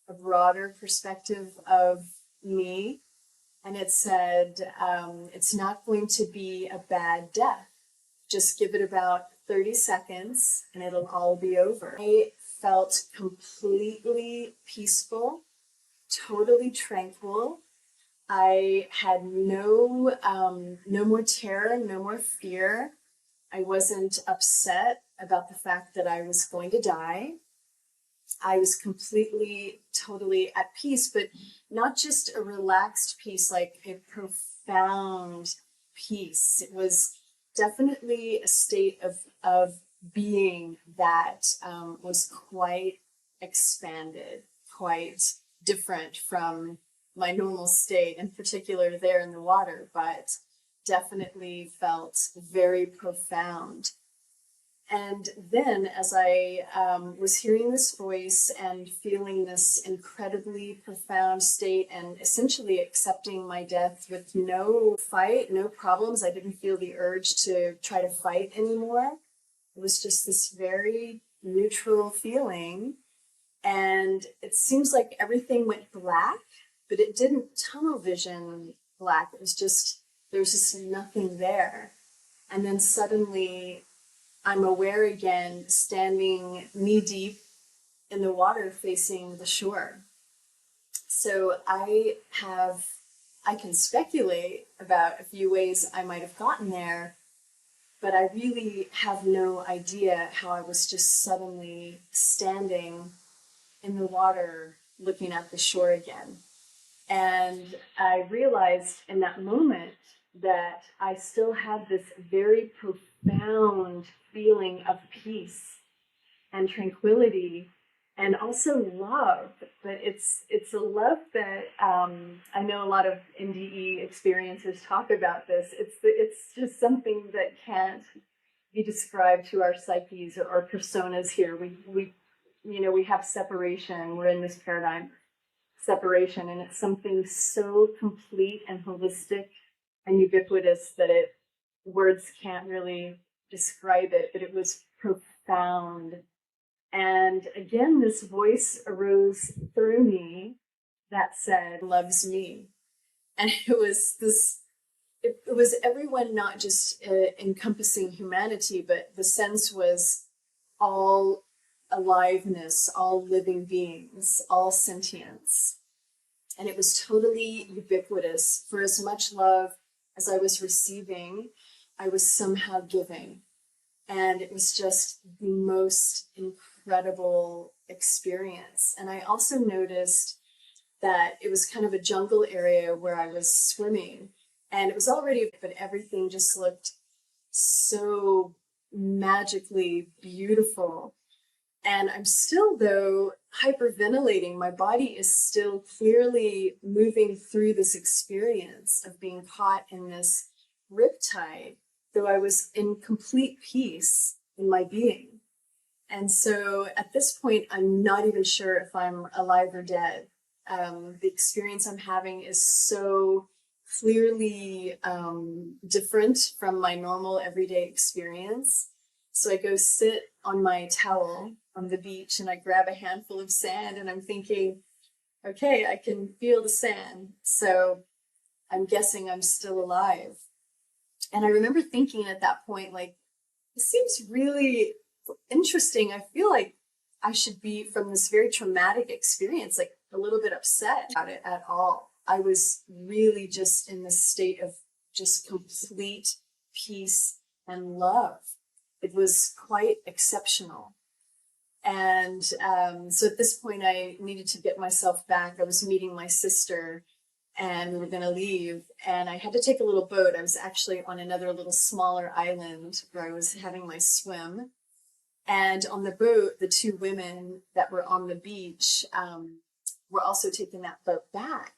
a broader perspective of me. And it said, it's not going to be a bad death. Just give it about 30 seconds and it'll all be over. I felt completely peaceful, totally tranquil. I had no more terror, no more fear. I wasn't upset about the fact that I was going to die. I was completely, totally at peace, but not just a relaxed peace, like a profound peace. It was definitely a state of being that was quite expanded, quite different from my normal state, in particular there in the water, but definitely felt very profound. And then as I was hearing this voice and feeling this incredibly profound state and essentially accepting my death with no fight, no problems, I didn't feel the urge to try to fight anymore. It was just this very neutral feeling. And it seems like everything went black, but it didn't tunnel vision black. It was just, there was just nothing there. And then suddenly I'm aware again, standing knee deep in the water facing the shore. So I can speculate about a few ways I might have gotten there, but I really have no idea how I was just suddenly standing in the water looking at the shore again. And I realized in that moment that I still had this very profound feeling of peace and tranquility and also love. But it's a love that I know a lot of NDE experiences talk about this. It's just something that can't be described to our psyches or personas here. We have separation. We're in this paradigm separation, and it's something so complete and holistic and ubiquitous that words can't really describe it, but it was profound. And again, this voice arose through me that said, loves me. And it was everyone, not just encompassing humanity, but the sense was all aliveness, all living beings, all sentience. And it was totally ubiquitous. For as much love as I was receiving, I was somehow giving. And it was just the most incredible experience. And I also noticed that it was kind of a jungle area where I was swimming. And it was already, but everything just looked so magically beautiful. And I'm still, though, hyperventilating. My body is still clearly moving through this experience of being caught in this riptide, though I was in complete peace in my being. And so at this point, I'm not even sure if I'm alive or dead. The experience I'm having is so clearly different from my normal everyday experience. So I go sit on my towel on the beach and I grab a handful of sand and I'm thinking, okay, I can feel the sand. So I'm guessing I'm still alive. And I remember thinking at that point, like, this seems really interesting. I feel like I should be, from this very traumatic experience, like a little bit upset about it at all. I was really just in this state of just complete peace and love. It was quite exceptional. And so at this point, I needed to get myself back. I was meeting my sister and we were going to leave. And I had to take a little boat. I was actually on another little smaller island where I was having my swim. And on the boat, the two women that were on the beach were also taking that boat back.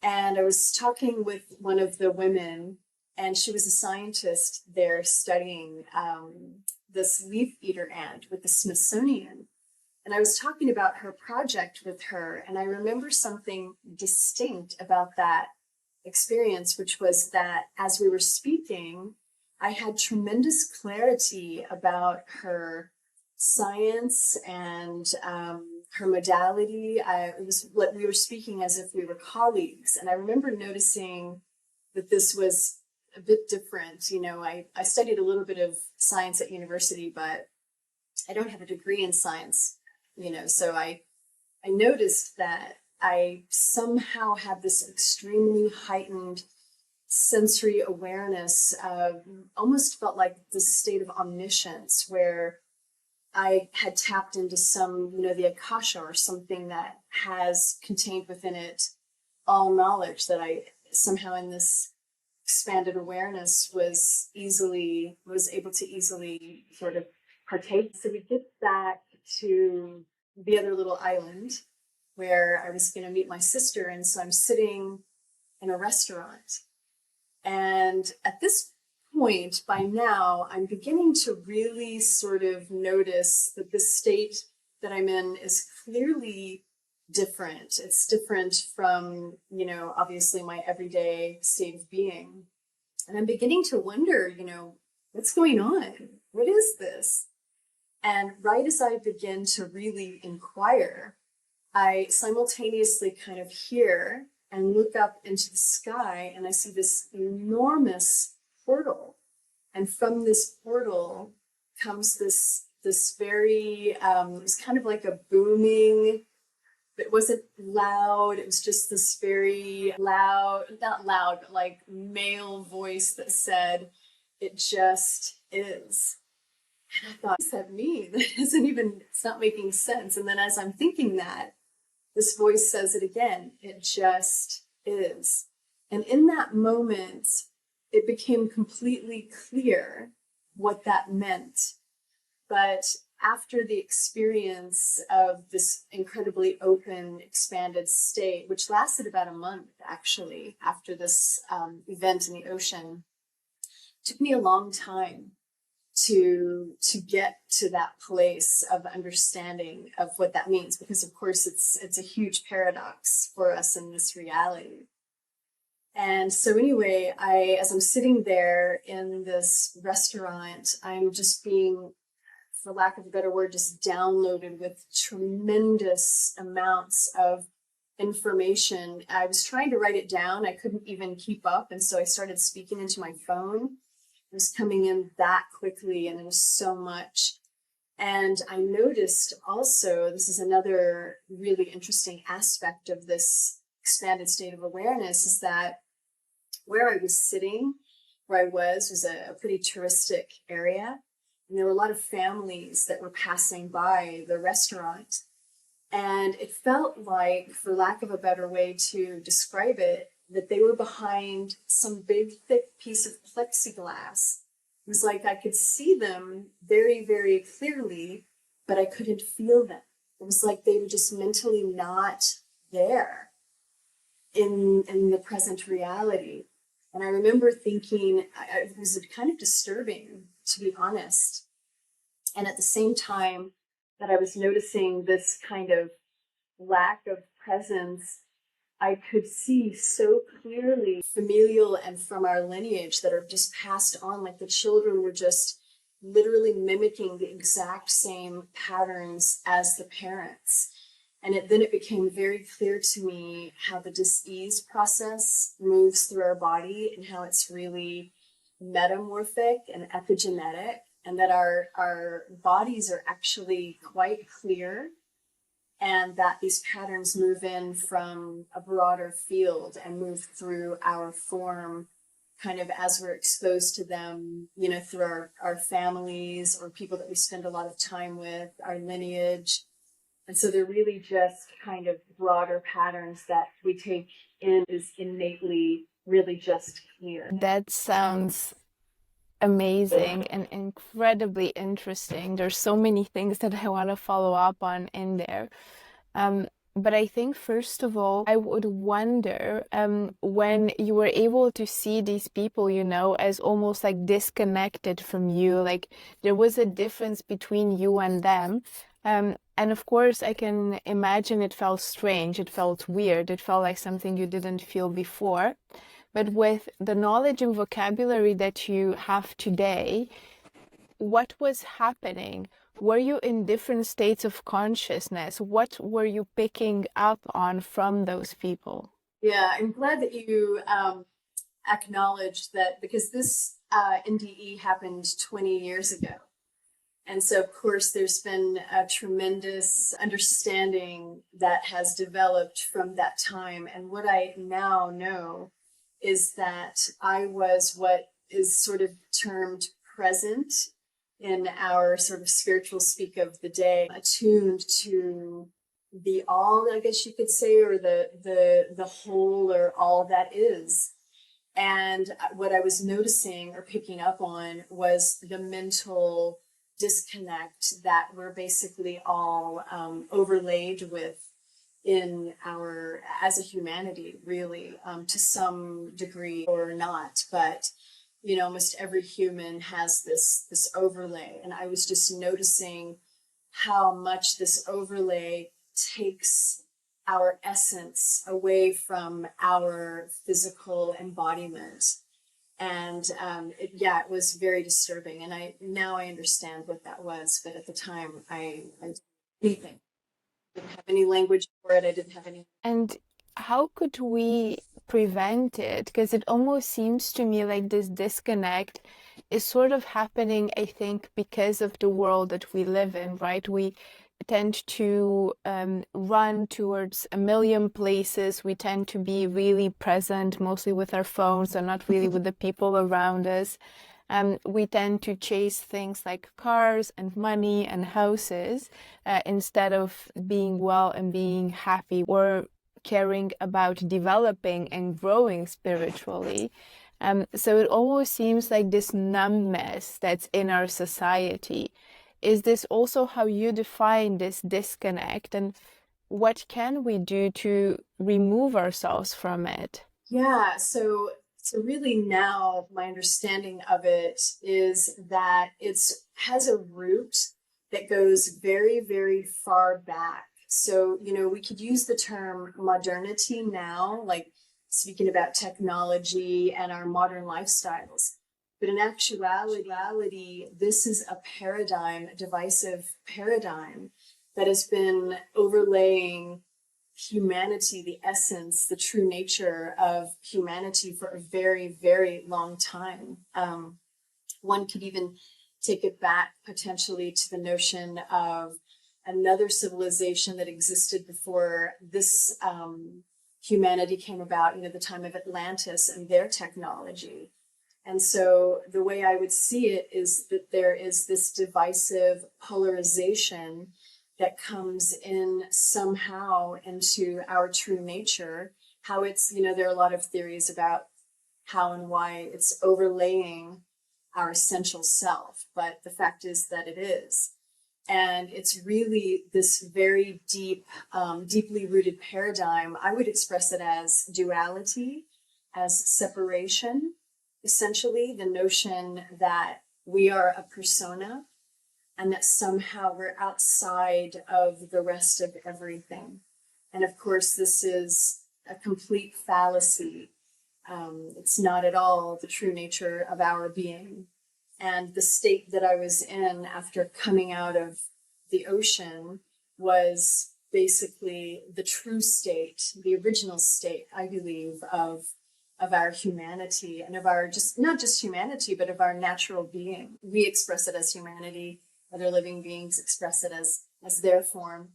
And I was talking with one of the women, and she was a scientist there studying this leaf eater ant with the Smithsonian. And I was talking about her project with her, and I remember something distinct about that experience, which was that as we were speaking, I had tremendous clarity about her science and her modality. It was like we were speaking as if we were colleagues. And I remember noticing that this was a bit different. You know, I studied a little bit of science at university, but I don't have a degree in science, you know, so I noticed that I somehow had this extremely heightened sensory awareness of almost felt like this state of omniscience where I had tapped into some, you know, the Akasha or something that has contained within it all knowledge that I somehow in this expanded awareness was able to easily sort of partake. So we get back to the other little island where I was going to meet my sister. And so I'm sitting in a restaurant. And at this point, by now, I'm beginning to really sort of notice that this state that I'm in is clearly different. It's different from, you know, obviously my everyday state of being. And I'm beginning to wonder, you know, what's going on? What is this? And right as I begin to really inquire, I simultaneously kind of hear and look up into the sky, and I see this enormous portal. And from this portal comes this very, it was kind of like a booming, it wasn't loud, it was just this very loud, not loud, but like male voice that said, "It just is." And I thought, what does that mean? That isn't even, it's not making sense. And then as I'm thinking that, this voice says it again, "It just is." And in that moment, it became completely clear what that meant. But after the experience of this incredibly open, expanded state, which lasted about a month, actually, after this event in the ocean, it took me a long time to get to that place of understanding of what that means, because of course it's a huge paradox for us in this reality. And so anyway, as I'm sitting there in this restaurant, I'm just being, for lack of a better word, just downloaded with tremendous amounts of information. I was trying to write it down. I couldn't even keep up. And so I started speaking into my phone. It was coming in that quickly, and it was so much. And I noticed also, this is another really interesting aspect of this expanded state of awareness, is that where I was sitting, where I was a pretty touristic area. And there were a lot of families that were passing by the restaurant. And it felt like, for lack of a better way to describe it, that they were behind some big, thick piece of plexiglass. It was like I could see them very, very clearly, but I couldn't feel them. It was like they were just mentally not there in the present reality. And I remember thinking, it was kind of disturbing, to be honest. And at the same time that I was noticing this kind of lack of presence, I could see so clearly familial and from our lineage that are just passed on, like the children were just literally mimicking the exact same patterns as the parents. And then it became very clear to me how the dis-ease process moves through our body and how it's really metamorphic and epigenetic, and that our bodies are actually quite clear, and that these patterns move in from a broader field and move through our form kind of as we're exposed to them, you know, through our families or people that we spend a lot of time with, our lineage. And so they're really just kind of broader patterns that we take in as innately really just clear. That sounds amazing and incredibly interesting. There's so many things that I want to follow up on in there. But I think, first of all, I would wonder when you were able to see these people, you know, as almost like disconnected from you, like there was a difference between you and them. And of course, I can imagine it felt strange, it felt weird, it felt like something you didn't feel before. But with the knowledge and vocabulary that you have today, what was happening? Were you in different states of consciousness? What were you picking up on from those people? Yeah, I'm glad that you acknowledged that, because this NDE happened 20 years ago. And so, of course, there's been a tremendous understanding that has developed from that time. And what I now know is that I was what is sort of termed present in our sort of spiritual speak of the day, attuned to the all, I guess you could say, or the whole, or all that is. And what I was noticing or picking up on was the mental disconnect that we're basically all overlaid with in our, as a humanity, really, to some degree or not. But almost every human has this overlay, and I was just noticing how much this overlay takes our essence away from our physical embodiment. And it was very disturbing. And now I understand what that was, but at the time I didn't have any language for it. I didn't have any. And how could we prevent it? Because it almost seems to me like this disconnect is sort of happening, I think, because of the world that we live in, right? We tend to run towards a million places. We tend to be really present, mostly with our phones and not really with the people around us. We tend to chase things like cars and money and houses instead of being well and being happy, or caring about developing and growing spiritually. So it almost seems like this numbness that's in our society. Is this also how you define this disconnect? And what can we do to remove ourselves from it? Yeah, so really now my understanding of it is that it has a root that goes very, very far back. So, we could use the term modernity now, like speaking about technology and our modern lifestyles. But in actuality, this is a paradigm, a divisive paradigm that has been overlaying humanity, the essence, the true nature of humanity for a very, very long time. One could even take it back potentially to the notion of another civilization that existed before this humanity came about, the time of Atlantis and their technology. And so the way I would see it is that there is this divisive polarization that comes in somehow into our true nature. How it's, there are a lot of theories about how and why it's overlaying our essential self, but the fact is that it is. And it's really this very deep, deeply rooted paradigm. I would express it as duality, as separation, essentially the notion that we are a persona and that somehow we're outside of the rest of everything. And of course, this is a complete fallacy. It's not at all the true nature of our being. And the state that I was in after coming out of the ocean was basically the true state, the original state, I believe, of our humanity and of our not just humanity, but of our natural being. We express it as humanity. Other living beings express it as their form.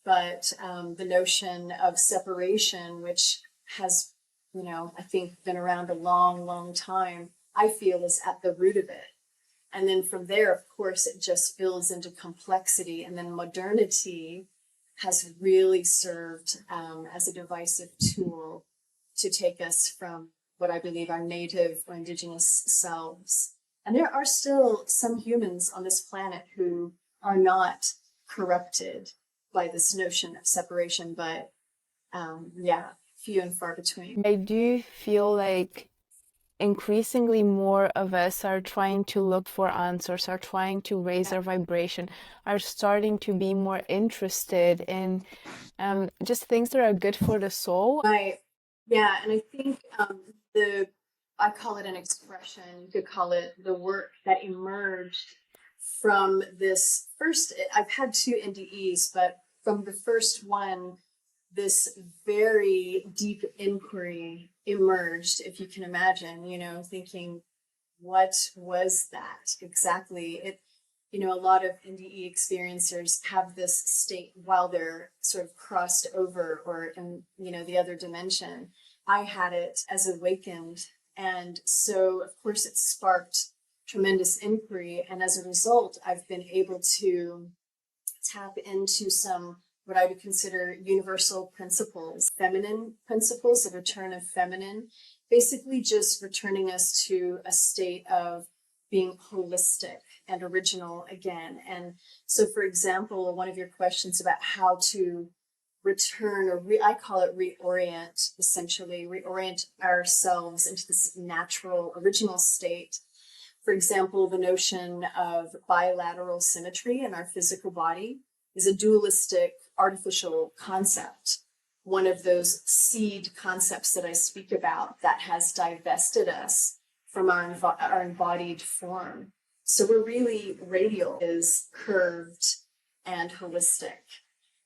But the notion of separation, which has, I think been around a long, long time, I feel is at the root of it. And then from there, of course, it just builds into complexity. And then modernity has really served as a divisive tool to take us from what I believe are native or indigenous selves. And there are still some humans on this planet who are not corrupted by this notion of separation, but few and far between. I do feel like increasingly more of us are trying to look for answers, are trying to raise our vibration, are starting to be more interested in just things that are good for the soul. Right. Yeah, and I think I call it an expression, you could call it the work that emerged from this first, I've had two NDEs, but from the first one, this very deep inquiry emerged, if you can imagine, thinking, what was that exactly? A lot of NDE experiencers have this state while they're sort of crossed over or in, the other dimension. I had it as awakened. And so, of course, it sparked tremendous inquiry. And as a result, I've been able to tap into some what I would consider universal principles, feminine principles, the return of feminine, basically just returning us to a state of being holistic and original again. And so, for example, one of your questions about how to return, or I call it reorient, essentially, reorient ourselves into this natural, original state. For example, the notion of bilateral symmetry in our physical body is a dualistic artificial concept, one of those seed concepts that I speak about that has divested us from our embodied form. So we're really radial, is curved and holistic.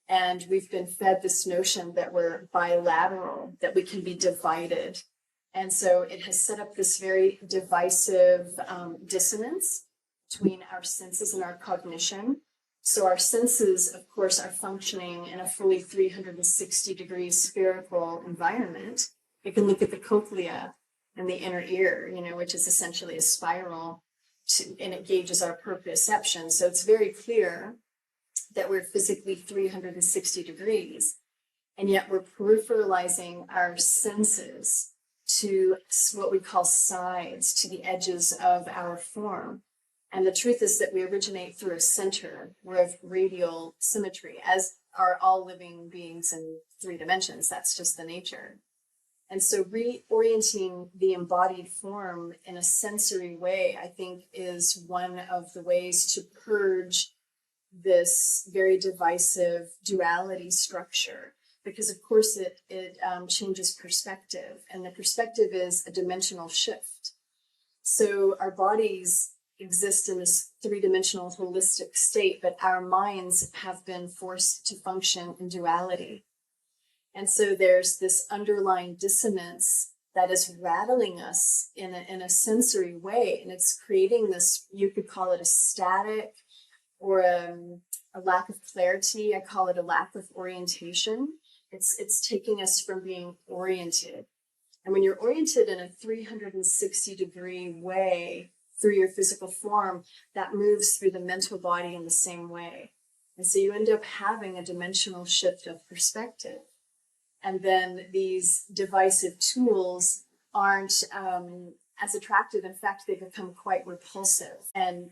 And we've been fed this notion that we're bilateral, that we can be divided. And so it has set up this very divisive dissonance between our senses and our cognition. So our senses, of course, are functioning in a fully 360-degree spherical environment. You can look at the cochlea and the inner ear, which is essentially a spiral, and it gauges our proprioception. So it's very clear that we're physically 360 degrees, and yet we're peripheralizing our senses to what we call sides, to the edges of our form. And the truth is that we originate through a center. We're of radial symmetry, as are all living beings in 3 dimensions. That's just the nature. And so reorienting the embodied form in a sensory way, I think, is one of the ways to purge this very divisive duality structure, because of course it changes perspective, and the perspective is a dimensional shift. So our bodies exist in this 3-dimensional holistic state, but our minds have been forced to function in duality. And so there's this underlying dissonance that is rattling us in a sensory way, and it's creating this, you could call it a static or a lack of clarity. I call it a lack of orientation. It's taking us from being oriented. And when you're oriented in a 360-degree way through your physical form, that moves through the mental body in the same way. And so you end up having a dimensional shift of perspective. And then these divisive tools aren't as attractive. In fact, they become quite repulsive. And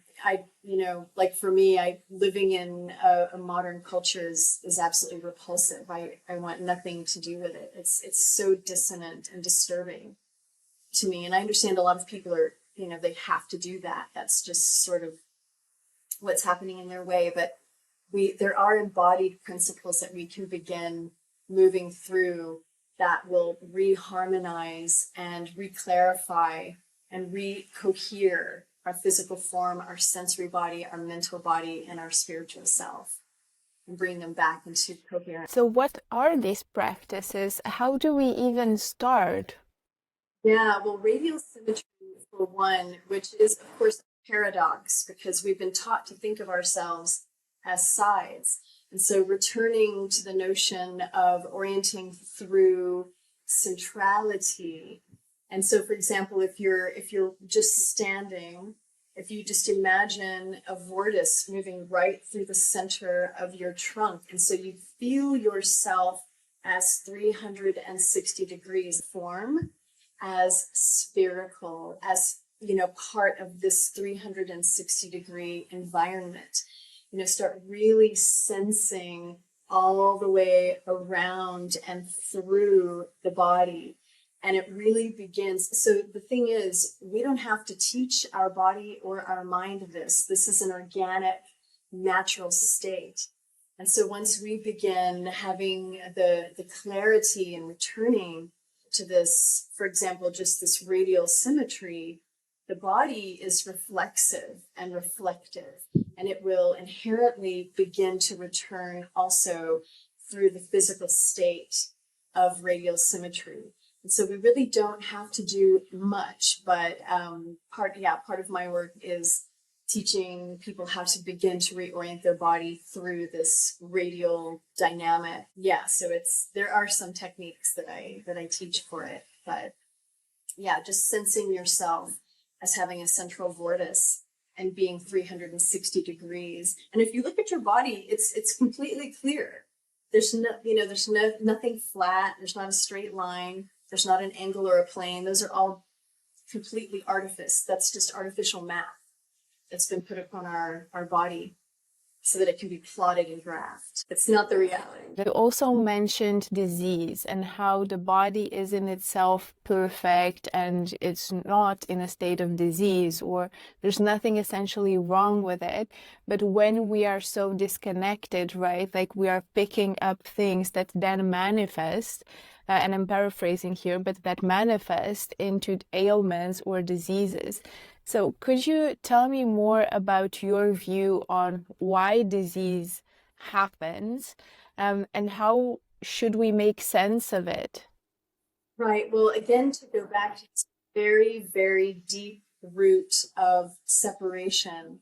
like for me, living in a modern culture is absolutely repulsive. I want nothing to do with it. It's so dissonant and disturbing to me. And I understand a lot of people are, they have to do that. That's just sort of what's happening in their way. But there are embodied principles that we can begin moving through that will reharmonize and reclarify and recohere our physical form, our sensory body, our mental body, and our spiritual self, and bring them back into coherence. So what are these practices? How do we even start? Yeah, well, radial symmetry, for one, which is, of course, a paradox, because we've been taught to think of ourselves as sides. And so returning to the notion of orienting through centrality. And so, for example, if you're just standing, if you just imagine a vortice moving right through the center of your trunk, and so you feel yourself as 360 degrees form, as spherical, as part of this 360-degree environment. Start really sensing all the way around and through the body. And it really begins. So the thing is, we don't have to teach our body or our mind this. This is an organic, natural state. And so once we begin having the clarity and returning to this, for example, just this radial symmetry, the body is reflexive and reflective, and it will inherently begin to return also through the physical state of radial symmetry. And so we really don't have to do much, but part of my work is teaching people how to begin to reorient their body through this radial dynamic. Yeah, so there are some techniques that I teach for it, but yeah, just sensing yourself as having a central vortex and being 360 degrees. And if you look at your body, it's completely clear. There's nothing flat. There's not a straight line. There's not an angle or a plane. Those are all completely artifice. That's just artificial math that's been put upon our body so that it can be plotted and graphed. It's not the reality. You also mentioned disease and how the body is in itself perfect and it's not in a state of disease, or there's nothing essentially wrong with it. But when we are so disconnected, right, like we are picking up things that then manifest, and I'm paraphrasing here, but that manifest into ailments or diseases. So could you tell me more about your view on why disease happens, and how should we make sense of it? Right. Well, again, to go back to this very, very deep root of separation.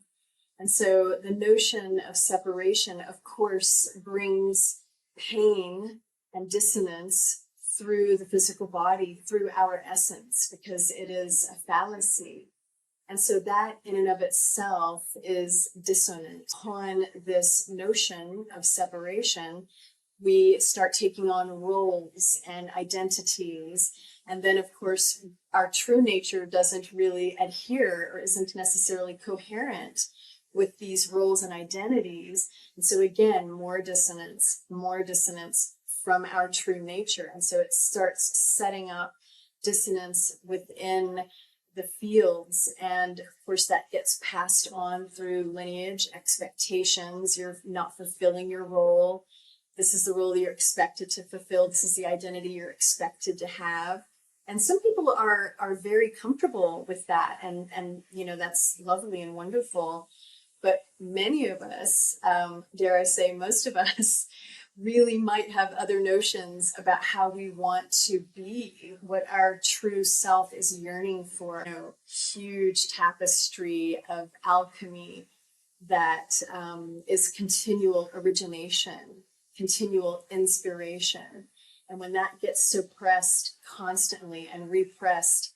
And so the notion of separation, of course, brings pain and dissonance through the physical body, through our essence, because it is a fallacy. And so that in and of itself is dissonant. On this notion of separation, we start taking on roles and identities. And then, of course, our true nature doesn't really adhere or isn't necessarily coherent with these roles and identities. And so again, more dissonance from our true nature. And so it starts setting up dissonance within the fields. And of course, that gets passed on through lineage, expectations. You're not fulfilling your role. This is the role you're expected to fulfill. This is the identity you're expected to have. And some people are very comfortable with that. And that's lovely and wonderful. But many of us, dare I say, most of us, really might have other notions about how we want to be, what our true self is yearning for. Huge tapestry of alchemy that is continual origination, continual inspiration. And when that gets suppressed constantly and repressed,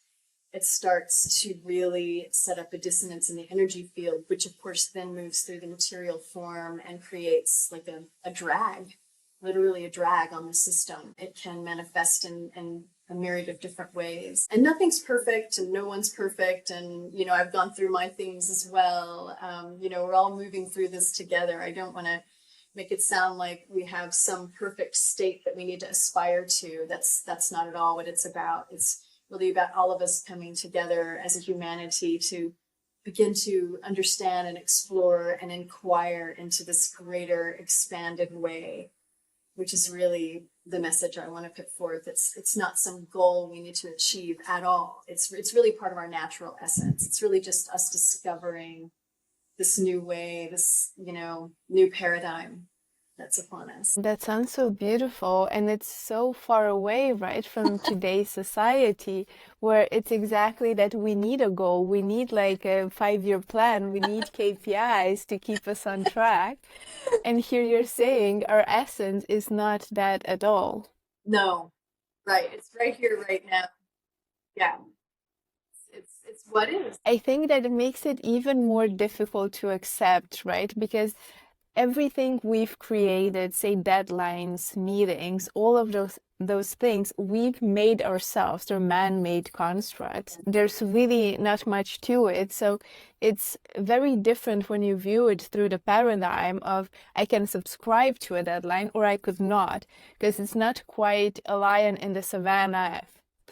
it starts to really set up a dissonance in the energy field, which of course then moves through the material form and creates like a drag, literally a drag on the system. It can manifest in a myriad of different ways. And nothing's perfect and no one's perfect. And, I've gone through my things as well. We're all moving through this together. I don't want to make it sound like we have some perfect state that we need to aspire to. That's not at all what it's about. It's really about all of us coming together as a humanity to begin to understand and explore and inquire into this greater expanded way, which is really the message I want to put forth. It's not some goal we need to achieve at all. It's really part of our natural essence. It's really just us discovering this new way, this, new paradigm that's upon us. That sounds so beautiful, and it's so far away, right, from today's society, where it's exactly that we need a goal. We need like a 5-year plan. We need KPIs to keep us on track. And here you're saying our essence is not that at all. No, right. It's right here, right now. Yeah. It's what is. I think that it makes it even more difficult to accept, right? Because everything we've created, say deadlines, meetings, all of those things we've made ourselves. They're man-made constructs. There's really not much to it. So it's very different when you view it through the paradigm of I can subscribe to a deadline or I could not, because it's not quite a lion in the savannah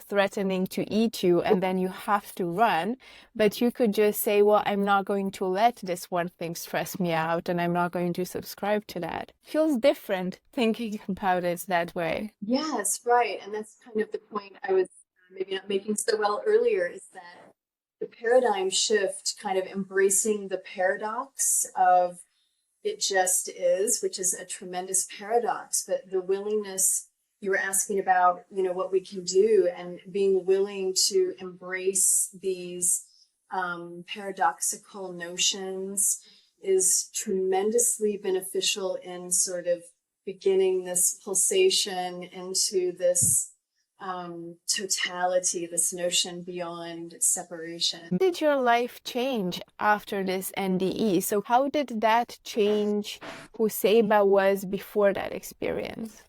threatening to eat you and then you have to run, but you could just say, well, I'm not going to let this one thing stress me out and I'm not going to subscribe to that. Feels different thinking about it that way. Yes, right. And that's kind of the point I was maybe not making so well earlier, is that the paradigm shift, kind of embracing the paradox of it just is, which is a tremendous paradox, but the willingness you were asking about, what we can do, and being willing to embrace these paradoxical notions is tremendously beneficial in sort of beginning this pulsation into this totality, this notion beyond separation. Did your life change after this NDE? So how did that change who Seba was before that experience?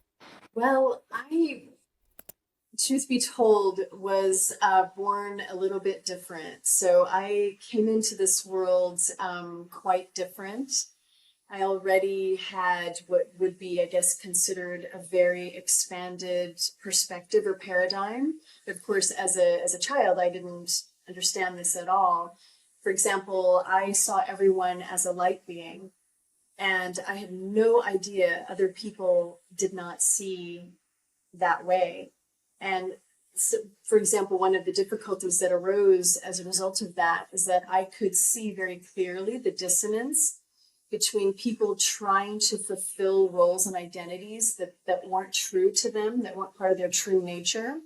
Well, truth be told, was born a little bit different. So I came into this world quite different. I already had what would be, I guess, considered a very expanded perspective or paradigm. But of course, as a child, I didn't understand this at all. For example, I saw everyone as a light being, and I had no idea other people did not see that way. And so, for example, one of the difficulties that arose as a result of that is that I could see very clearly the dissonance between people trying to fulfill roles and identities that weren't true to them, that weren't part of their true nature,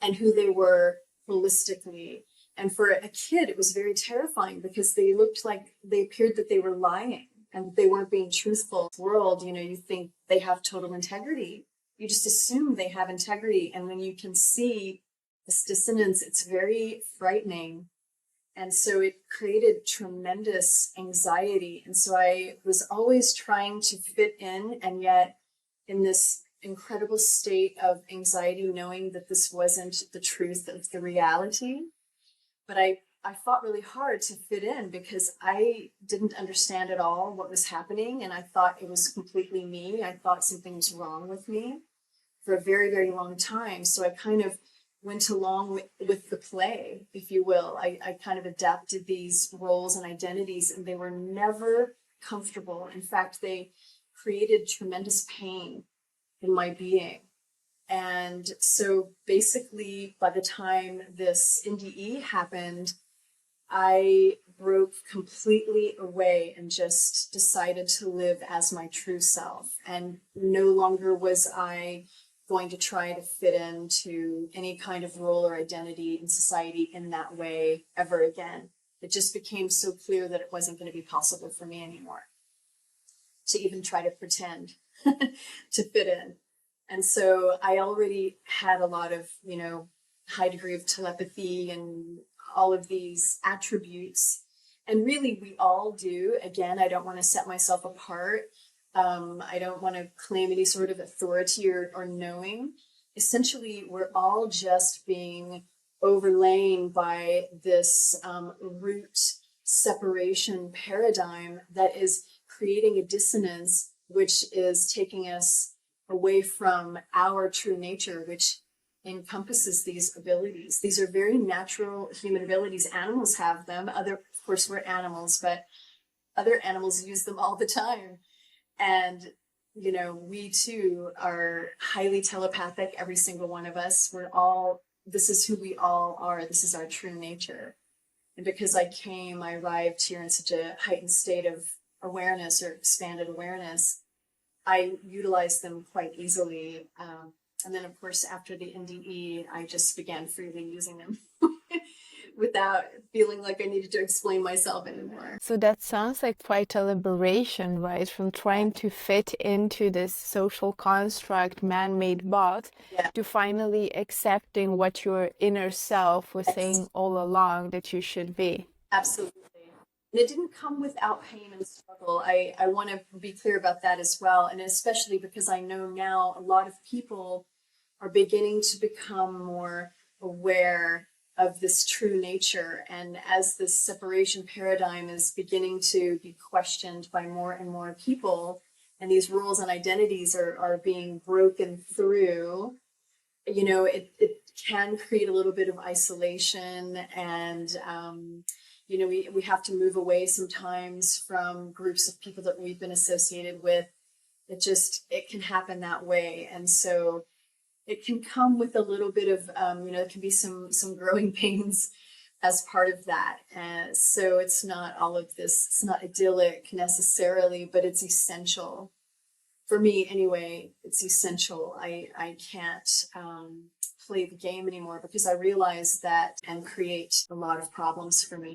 and who they were holistically. And for a kid, it was very terrifying because they looked like they appeared that they were lying and they weren't being truthful. World, you think they have total integrity. You just assume they have integrity. And when you can see this dissonance, it's very frightening. And so it created tremendous anxiety. And so I was always trying to fit in, and yet in this incredible state of anxiety, knowing that this wasn't the truth of the reality. But I fought really hard to fit in because I didn't understand at all what was happening. And I thought it was completely me. I thought something was wrong with me for a very, very long time. So I kind of went along with the play, if you will. I kind of adapted these roles and identities, and they were never comfortable. In fact, they created tremendous pain in my being. And so basically, by the time this NDE happened, I broke completely away and just decided to live as my true self. And no longer was I going to try to fit into any kind of role or identity in society in that way ever again. It just became so clear that it wasn't going to be possible for me anymore to even try to pretend to fit in. And so I already had a lot of, high degree of telepathy and all of these attributes. And really, we all do. Again, I don't want to set myself apart. I don't want to claim any sort of authority or knowing. Essentially, we're all just being overlain by this root separation paradigm that is creating a dissonance, which is taking us away from our true nature, which encompasses these abilities. These are very natural human abilities. Animals have them. Of course, we're animals, but other animals use them all the time. And, we too are highly telepathic, every single one of us. This is who we all are. This is our true nature. And because I arrived here in such a heightened state of awareness or expanded awareness, I utilized them quite easily. And then, of course, after the NDE, I just began freely using them without feeling like I needed to explain myself anymore. So that sounds like quite a liberation, right? From trying to fit into this social construct, man-made box, to finally accepting what your inner self was saying all along that you should be. Absolutely. And it didn't come without pain and struggle. I want to be clear about that as well. And especially because I know now a lot of people are beginning to become more aware of this true nature. And as this separation paradigm is beginning to be questioned by more and more people, and these rules and identities are being broken through, it can create a little bit of isolation, and we have to move away sometimes from groups of people that we've been associated with. It can happen that way. And so it can come with a little bit of, it can be some growing pains as part of that. And so it's not all of this, it's not idyllic necessarily, but it's essential. For me anyway, it's essential. I can't play the game anymore, because I realize that and create a lot of problems for me.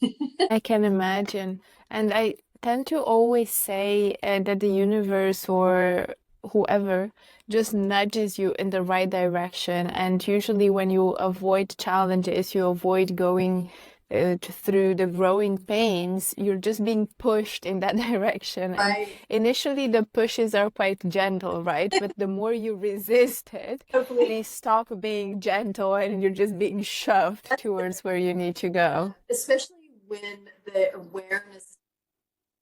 I can imagine. And I tend to always say that the universe or whoever just nudges you in the right direction. And usually, when you avoid challenges, you avoid going through the growing pains, you're just being pushed in that direction. And Right. initially, the pushes are quite gentle, right? But the more you resist it, Hopefully, they stop being gentle and you're just being shoved towards where you need to go. especially when the awareness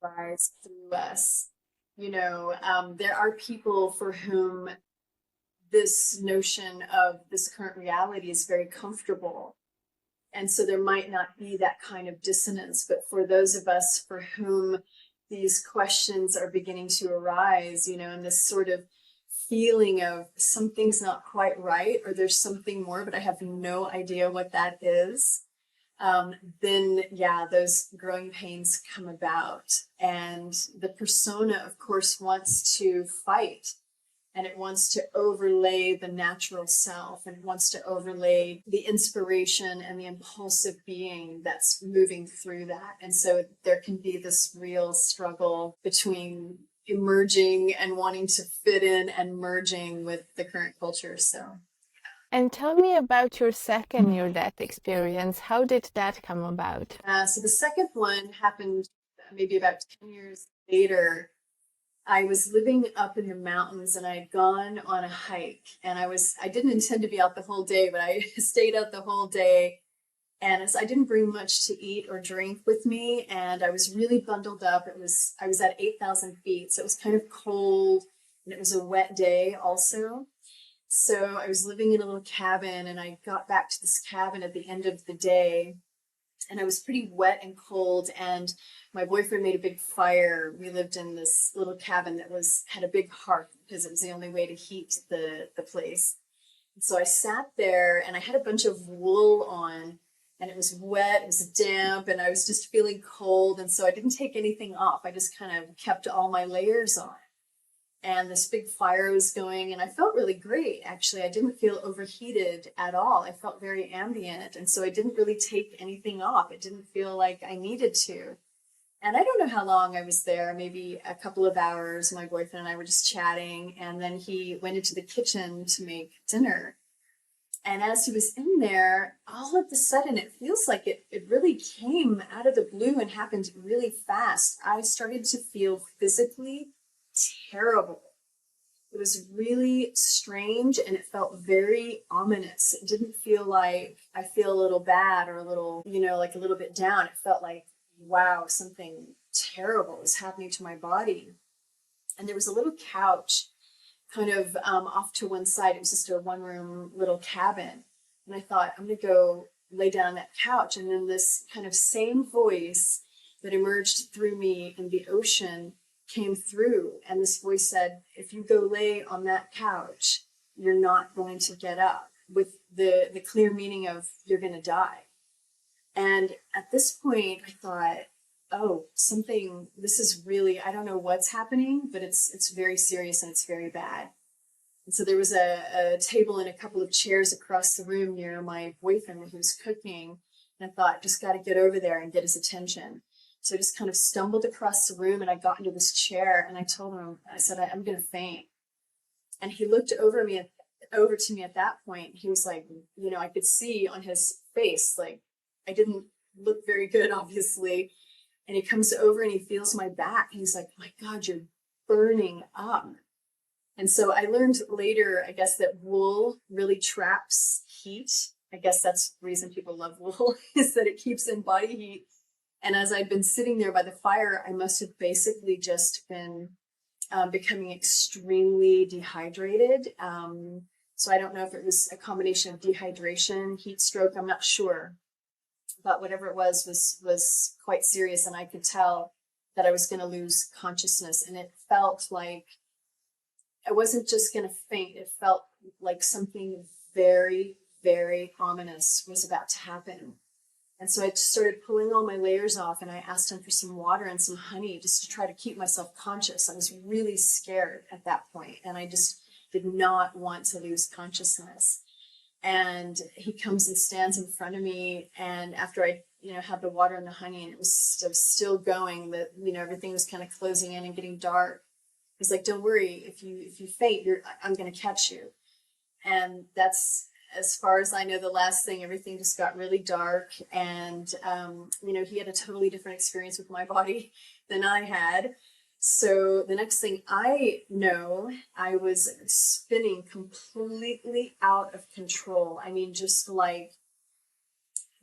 rises through us. There are people for whom this notion of this current reality is very comfortable. And so there might not be that kind of dissonance. But for those of us for whom these questions are beginning to arise, and this sort of feeling of something's not quite right, or there's something more, but I have no idea what that is, then those growing pains come about. And the persona, of course, wants to fight, and it wants to overlay the natural self, and it wants to overlay the inspiration and the impulsive being that's moving through that. And so there can be this real struggle between emerging and wanting to fit in and merging with the current culture. And tell me about your second near-death experience. How did that come about? So the second one happened maybe about 10 years later. I was living up in the mountains, and I had gone on a hike, and I didn't intend to be out the whole day, but I stayed out the whole day. And I didn't bring much to eat or drink with me, and I was really bundled up. I was at 8,000 feet, so it was kind of cold, and it was a wet day also. So I was living in a little cabin, and I got back to this cabin at the end of the day, and I was pretty wet and cold, and my boyfriend made a big fire. We lived in this little cabin that had a big hearth, because it was the only way to heat the place. And so I sat there, and I had a bunch of wool on, and it was wet, it was damp, and I was just feeling cold. And so I didn't take anything off. I just kind of kept all my layers on. And this big fire was going, and I felt really great, actually. I didn't feel overheated at all. I felt very ambient. And so I didn't really take anything off. It didn't feel like I needed to. And I don't know how long I was there, maybe a couple of hours. My boyfriend and I were just chatting, and then he went into the kitchen to make dinner. And as he was in there, all of a sudden, it feels like it really came out of the blue and happened really fast. I started to feel physically terrible. It was really strange, and it felt very ominous. It didn't feel like I feel a little bad or a little, like a little bit down. It felt like, wow, something terrible is happening to my body. And there was a little couch kind of off to one side. It was just a one-room little cabin. And I thought, I'm going to go lay down on that couch. And then this kind of same voice that emerged through me in the ocean came through. And this voice said, if you go lay on that couch, you're not going to get up, with the clear meaning of you're going to die. And at this point, I thought, oh, this is really, I don't know what's happening, but it's very serious and it's very bad. And so there was a table and a couple of chairs across the room near my boyfriend who was cooking. And I thought, just got to get over there and get his attention. So I just kind of stumbled across the room, and I got into this chair, and I told him, I said, I'm going to faint. And he looked over to me at that point. He was like, I could see on his face, like, I didn't look very good, obviously. And he comes over and he feels my back. And he's like, oh my God, you're burning up. And so I learned later, I guess, that wool really traps heat. I guess that's the reason people love wool, is that it keeps in body heat. And as I'd been sitting there by the fire, I must have basically just been becoming extremely dehydrated. So I don't know if it was a combination of dehydration, heat stroke, I'm not sure. But whatever it was quite serious, and I could tell that I was going to lose consciousness. And it felt like I wasn't just going to faint. It felt like something very, very ominous was about to happen. And so I just started pulling all my layers off, and I asked him for some water and some honey just to try to keep myself conscious. I was really scared at that point, and I just did not want to lose consciousness. And he comes and stands in front of me, and after I had the water and the honey, and it was still going, that everything was kind of closing in and getting dark. He's like, don't worry, if you faint, I'm going to catch you. And that's, as far as I know, the last thing. Everything just got really dark, and he had a totally different experience with my body than I had. So the next thing I know, I was spinning completely out of control. I mean, just like,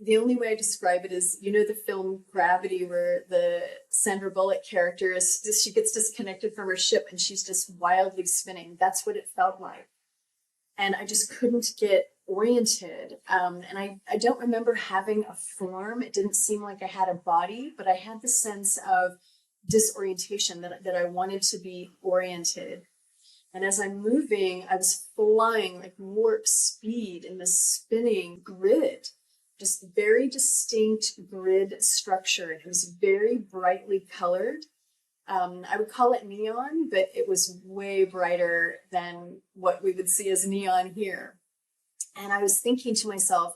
the only way I describe it is, the film Gravity, where the Sandra Bullock character she gets disconnected from her ship and she's just wildly spinning. That's what it felt like. And I just couldn't get oriented. And I don't remember having a form. It didn't seem like I had a body, but I had the sense of disorientation, that I wanted to be oriented. And as I'm moving, I was flying like warp speed in this spinning grid, just very distinct grid structure. It was very brightly colored. I would call it neon, but it was way brighter than what we would see as neon here. And I was thinking to myself,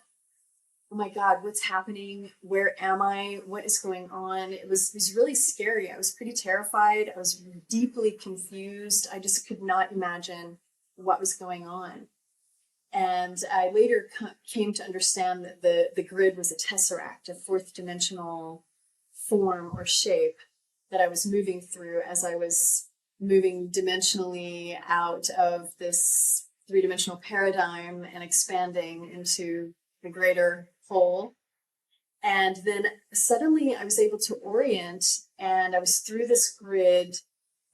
oh my God, what's happening? Where am I? What is going on? It was really scary. I was pretty terrified. I was deeply confused. I just could not imagine what was going on. And I later came to understand that the grid was a tesseract, a fourth dimensional form or shape that I was moving through as I was moving dimensionally out of this three-dimensional paradigm and expanding into the greater whole. And then suddenly I was able to orient, and I was through this grid,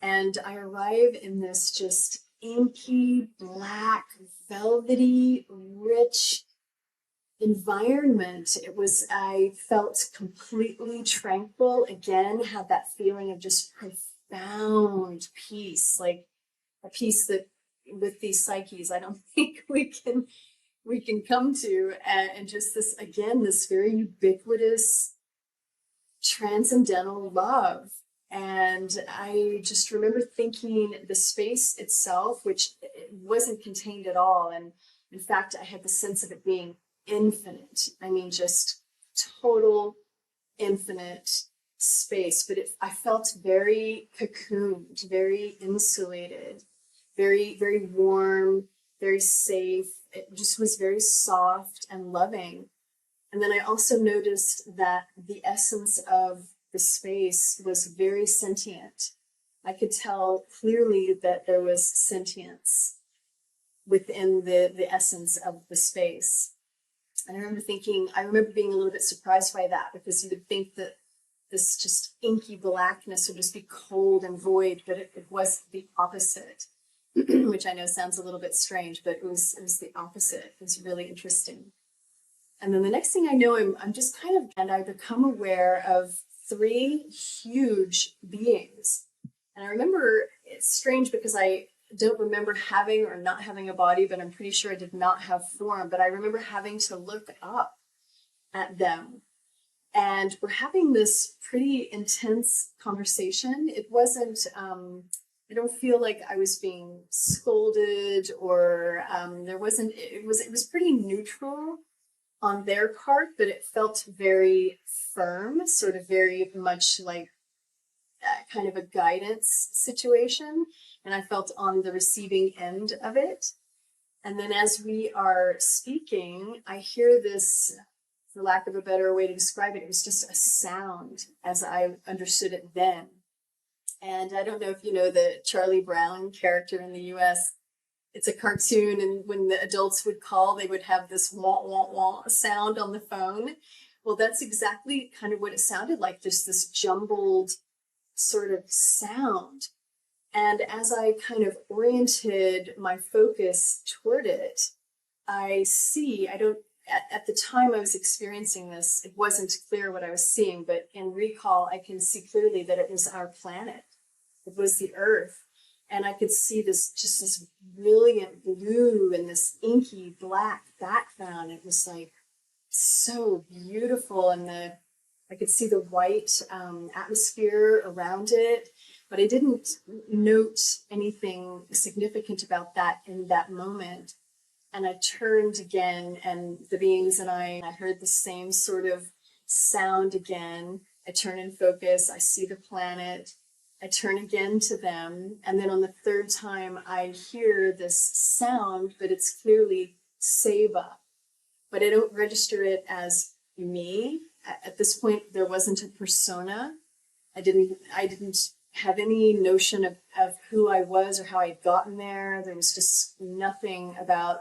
and I arrive in this just inky, black, velvety, rich environment. I felt completely tranquil again, had that feeling of just profound peace, like a peace that with these psyches I don't think we can come to, and just this, again, this very ubiquitous transcendental love. And I just remember thinking the space itself, which wasn't contained at all, and in fact I had the sense of it being infinite. I mean, just total infinite space. But I felt very cocooned, very insulated, very, very warm, very safe. It just was very soft and loving. And then I also noticed that the essence of the space was very sentient. I could tell clearly that there was sentience within the essence of the space. And I remember being a little bit surprised by that, because you would think that this just inky blackness would just be cold and void, but it was the opposite, which I know sounds a little bit strange, but it was the opposite. It was really interesting. And then the next thing I know, I'm just and I become aware of three huge beings. And I remember, it's strange because I don't remember having or not having a body, but I'm pretty sure I did not have form. But I remember having to look up at them. And we're having this pretty intense conversation. It wasn't, I don't feel like I was being scolded, or it was pretty neutral on their part, but it felt very firm, sort of very much like kind of a guidance situation. And I felt on the receiving end of it. And then as we are speaking, I hear this, for lack of a better way to describe it, it was just a sound as I understood it then. And I don't know if you know the Charlie Brown character in the US. It's a cartoon, and when the adults would call, they would have this wah, wah, wah sound on the phone. Well, that's exactly kind of what it sounded like, just this jumbled sort of sound. And as I kind of oriented my focus toward it, I don't, at the time I was experiencing this, it wasn't clear what I was seeing, but in recall, I can see clearly that it was our planet. It was the Earth. And I could see this brilliant blue and this inky black background. It was like so beautiful. And I could see the white atmosphere around it, but I didn't note anything significant about that in that moment. And I turned again, and the beings and I heard the same sort of sound again. I turn and focus, I see the planet, I turn again to them, and then on the third time I hear this sound, but it's clearly Seba. But I don't register it as me. At this point, there wasn't a persona. I didn't have any notion of who I was or how I'd gotten there. There was just nothing about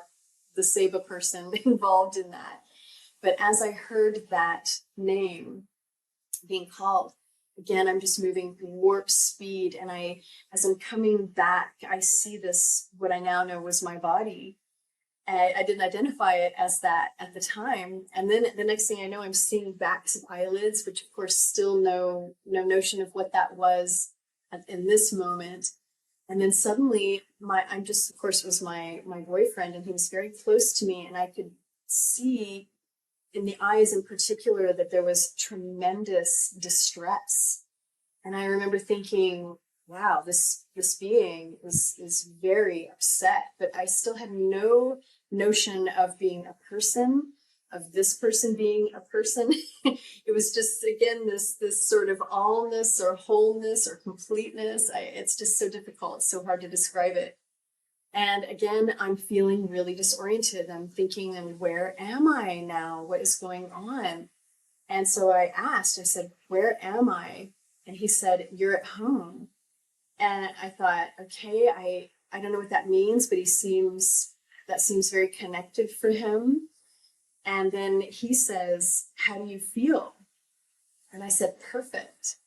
the Seba person involved in that. But as I heard that name being called, again, I'm just moving warp speed. And as I'm coming back, I see this, what I now know was my body. And I didn't identify it as that at the time. And then the next thing I know, I'm seeing backs of eyelids, which of course still no notion of what that was in this moment. And then suddenly of course, it was my boyfriend, and he was very close to me, and I could see in the eyes in particular that there was tremendous distress. And I remember thinking, wow, this being is very upset, but I still had no notion of being a person, of this person being a person. It was just, again, this sort of allness or wholeness or completeness. It's just so difficult. It's so hard to describe it. And again, I'm feeling really disoriented. I'm thinking, and where am I now? What is going on? And so I said, where am I? And he said, you're at home. And I thought, okay, I don't know what that means, but that seems very connected for him. And then he says, how do you feel? And I said, perfect.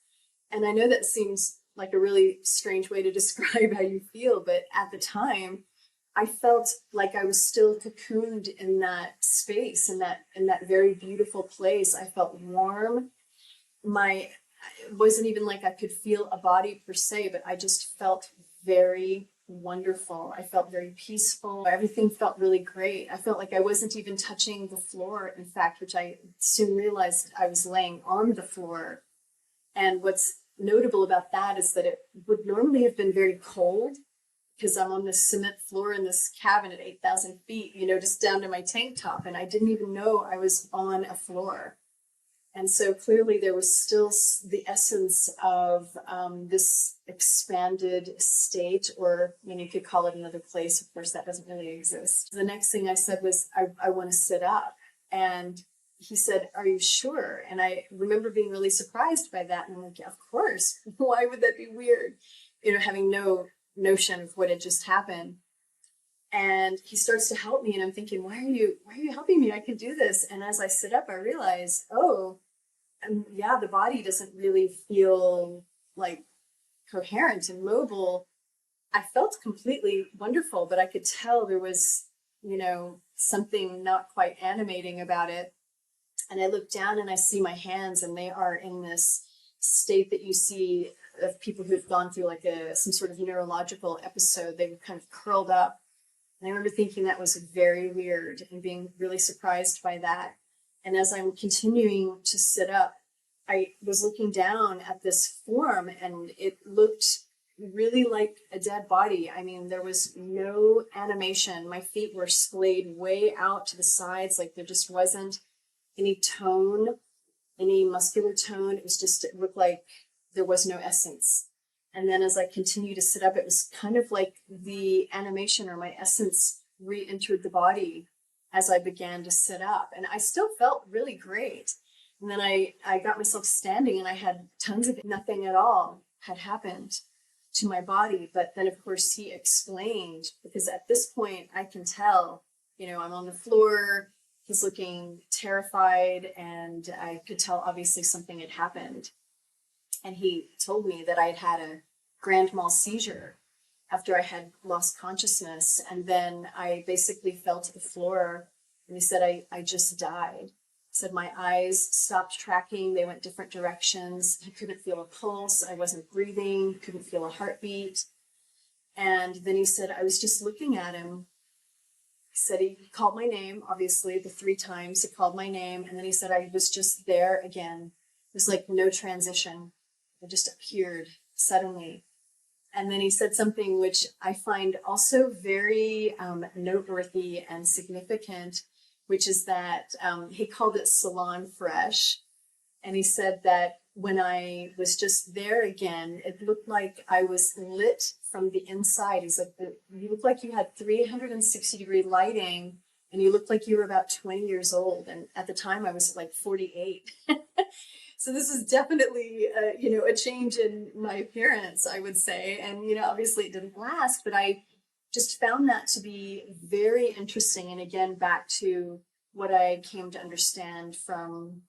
And I know that seems like a really strange way to describe how you feel, but at the time, I felt like I was still cocooned in that space, in that very beautiful place. I felt warm. It wasn't even like I could feel a body per se, but I just felt very wonderful. I felt very peaceful. Everything felt really great. I felt like I wasn't even touching the floor, in fact, which I soon realized I was laying on the floor. And what's notable about that is that it would normally have been very cold, because I'm on this cement floor in this cabin at 8,000 feet, just down to my tank top. And I didn't even know I was on a floor. And so clearly there was still the essence of this expanded state, or you could call it another place. Of course, that doesn't really exist. The next thing I said was, I want to sit up. And he said, are you sure? And I remember being really surprised by that. And I'm like, yeah, of course. Why would that be weird? Having no notion of what had just happened. And he starts to help me, and I'm thinking, why are you helping me? I can do this. And as I sit up, I realize, yeah, the body doesn't really feel like coherent and mobile. I felt completely wonderful, but I could tell there was, something not quite animating about it. And I look down and I see my hands, and they are in this state that you see of people who've gone through like some sort of neurological episode. They were kind of curled up. And I remember thinking that was very weird and being really surprised by that. And as I'm continuing to sit up, I was looking down at this form, and it looked really like a dead body. I mean, there was no animation. My feet were splayed way out to the sides, like there just wasn't any tone, any muscular tone. It looked like there was no essence. And then as I continued to sit up, it was kind of like the animation or my essence re-entered the body as I began to sit up. And I still felt really great. And then I got myself standing, and I had tons of nothing at all had happened to my body. But then, of course, he explained, because at this point I can tell, I'm on the floor, he's looking terrified, and I could tell obviously something had happened. And he told me that I'd had a grand mal seizure after I had lost consciousness. And then I basically fell to the floor, and he said, I just died. He said, my eyes stopped tracking. They went different directions. I couldn't feel a pulse. I wasn't breathing, couldn't feel a heartbeat. And then he said, I was just looking at him. He said he called my name, obviously, the 3 times he called my name. And then he said, I was just there again. It was like no transition. It just appeared suddenly. And then he said something which I find also very noteworthy and significant, which is that he called it salon fresh. And he said that when I was just there again, it looked like I was lit from the inside. He's like, you looked like you had 360-degree lighting, and you looked like you were about 20 years old. And at the time I was like 48. So this is definitely, a change in my appearance, I would say. And, obviously it didn't last, but I just found that to be very interesting. And again, back to what I came to understand from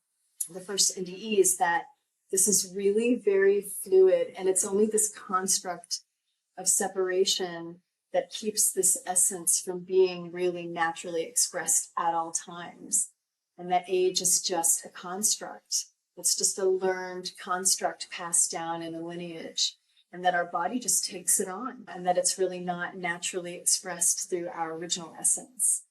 the first NDEs, that this is really very fluid, and it's only this construct of separation that keeps this essence from being really naturally expressed at all times. And that age is just a construct. It's just a learned construct passed down in a lineage, and that our body just takes it on, and that it's really not naturally expressed through our original essence.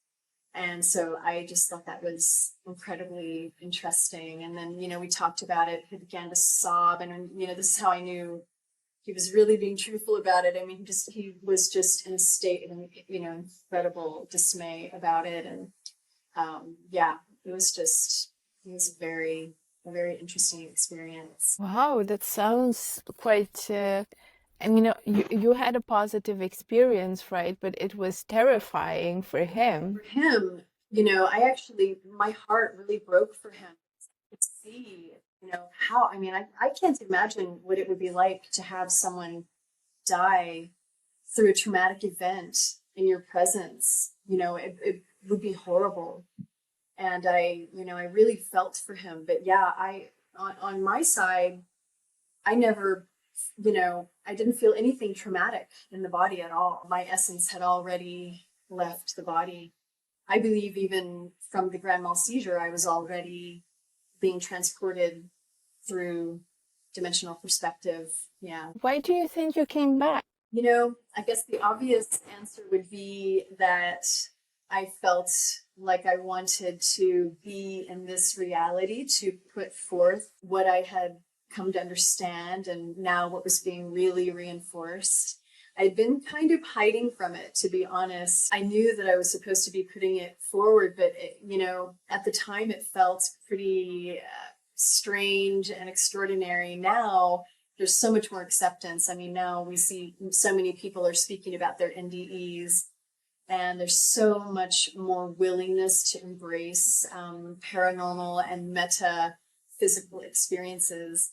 And so I just thought that was incredibly interesting. And then, we talked about it. He began to sob. And, this is how I knew he was really being truthful about it. I mean, he was just in a state of, incredible dismay about it. And it was a very interesting experience. Wow, that sounds quite. You had a positive experience, right? But it was terrifying for him. For him, my heart really broke for him. To see, how, I can't imagine what it would be like to have someone die through a traumatic event in your presence. It would be horrible. And I really felt for him. But yeah, on my side, I never, I didn't feel anything traumatic in the body at all. My essence had already left the body. I believe even from the grand mal seizure, I was already being transported through dimensional perspective. Yeah. Why do you think you came back? I guess the obvious answer would be that I felt like I wanted to be in this reality to put forth what I had come to understand, and now what was being really reinforced. I'd been kind of hiding from it, to be honest. I knew that I was supposed to be putting it forward, but at the time it felt pretty strange and extraordinary. Now there's so much more acceptance. Now we see so many people are speaking about their NDEs, and there's so much more willingness to embrace paranormal and metaphysical experiences.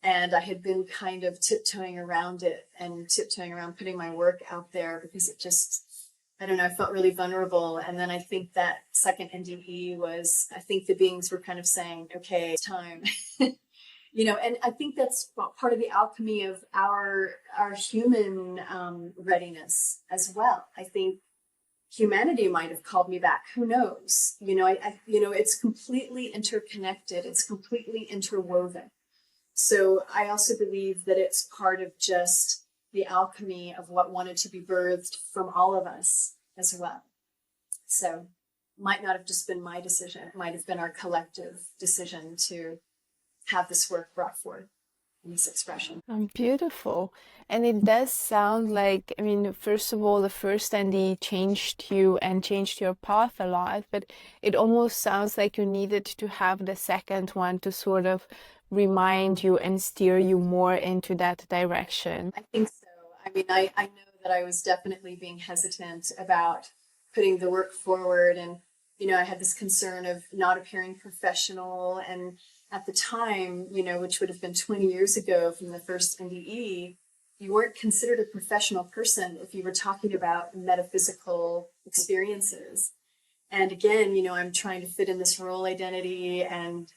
And I had been kind of tiptoeing around it and tiptoeing around putting my work out there, because it just, I don't know, I felt really vulnerable. And then I think that second NDE was, I think the beings were kind of saying, okay, it's time. And I think that's part of the alchemy of our human readiness as well. I think humanity might have called me back. Who knows? It's completely interconnected. It's completely interwoven. So I also believe that it's part of just the alchemy of what wanted to be birthed from all of us as well. So it might not have just been my decision. It might have been our collective decision to have this work brought forth in this expression. Beautiful. And it does sound like, first of all, the first NDE changed you and changed your path a lot, but it almost sounds like you needed to have the second one to sort of remind you and steer you more into that direction. I think so. I know that I was definitely being hesitant about putting the work forward, and I had this concern of not appearing professional. And at the time, which would have been 20 years ago from the first NDE, you weren't considered a professional person if you were talking about metaphysical experiences. And again, I'm trying to fit in this role identity and,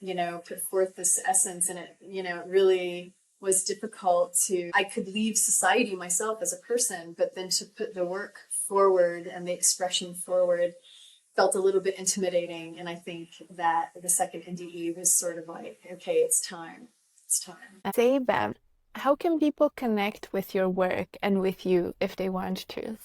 put forth this essence, and it really was difficult to, I could leave society myself as a person, but then to put the work forward and the expression forward felt a little bit intimidating. And I think that the second NDE was sort of like, okay, it's time. It's time. Seba, how can people connect with your work and with you if they want to?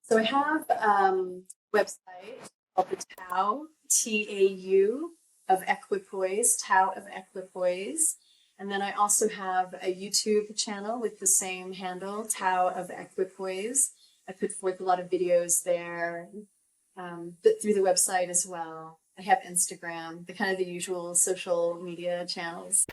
So I have a website called the Tao, T-A-U, of Equipoise, Tao of Equipoise. And then I also have a YouTube channel with the same handle, Tao of Equipoise. I put forth a lot of videos there, but through the website as well. I have Instagram, the kind of the usual social media channels.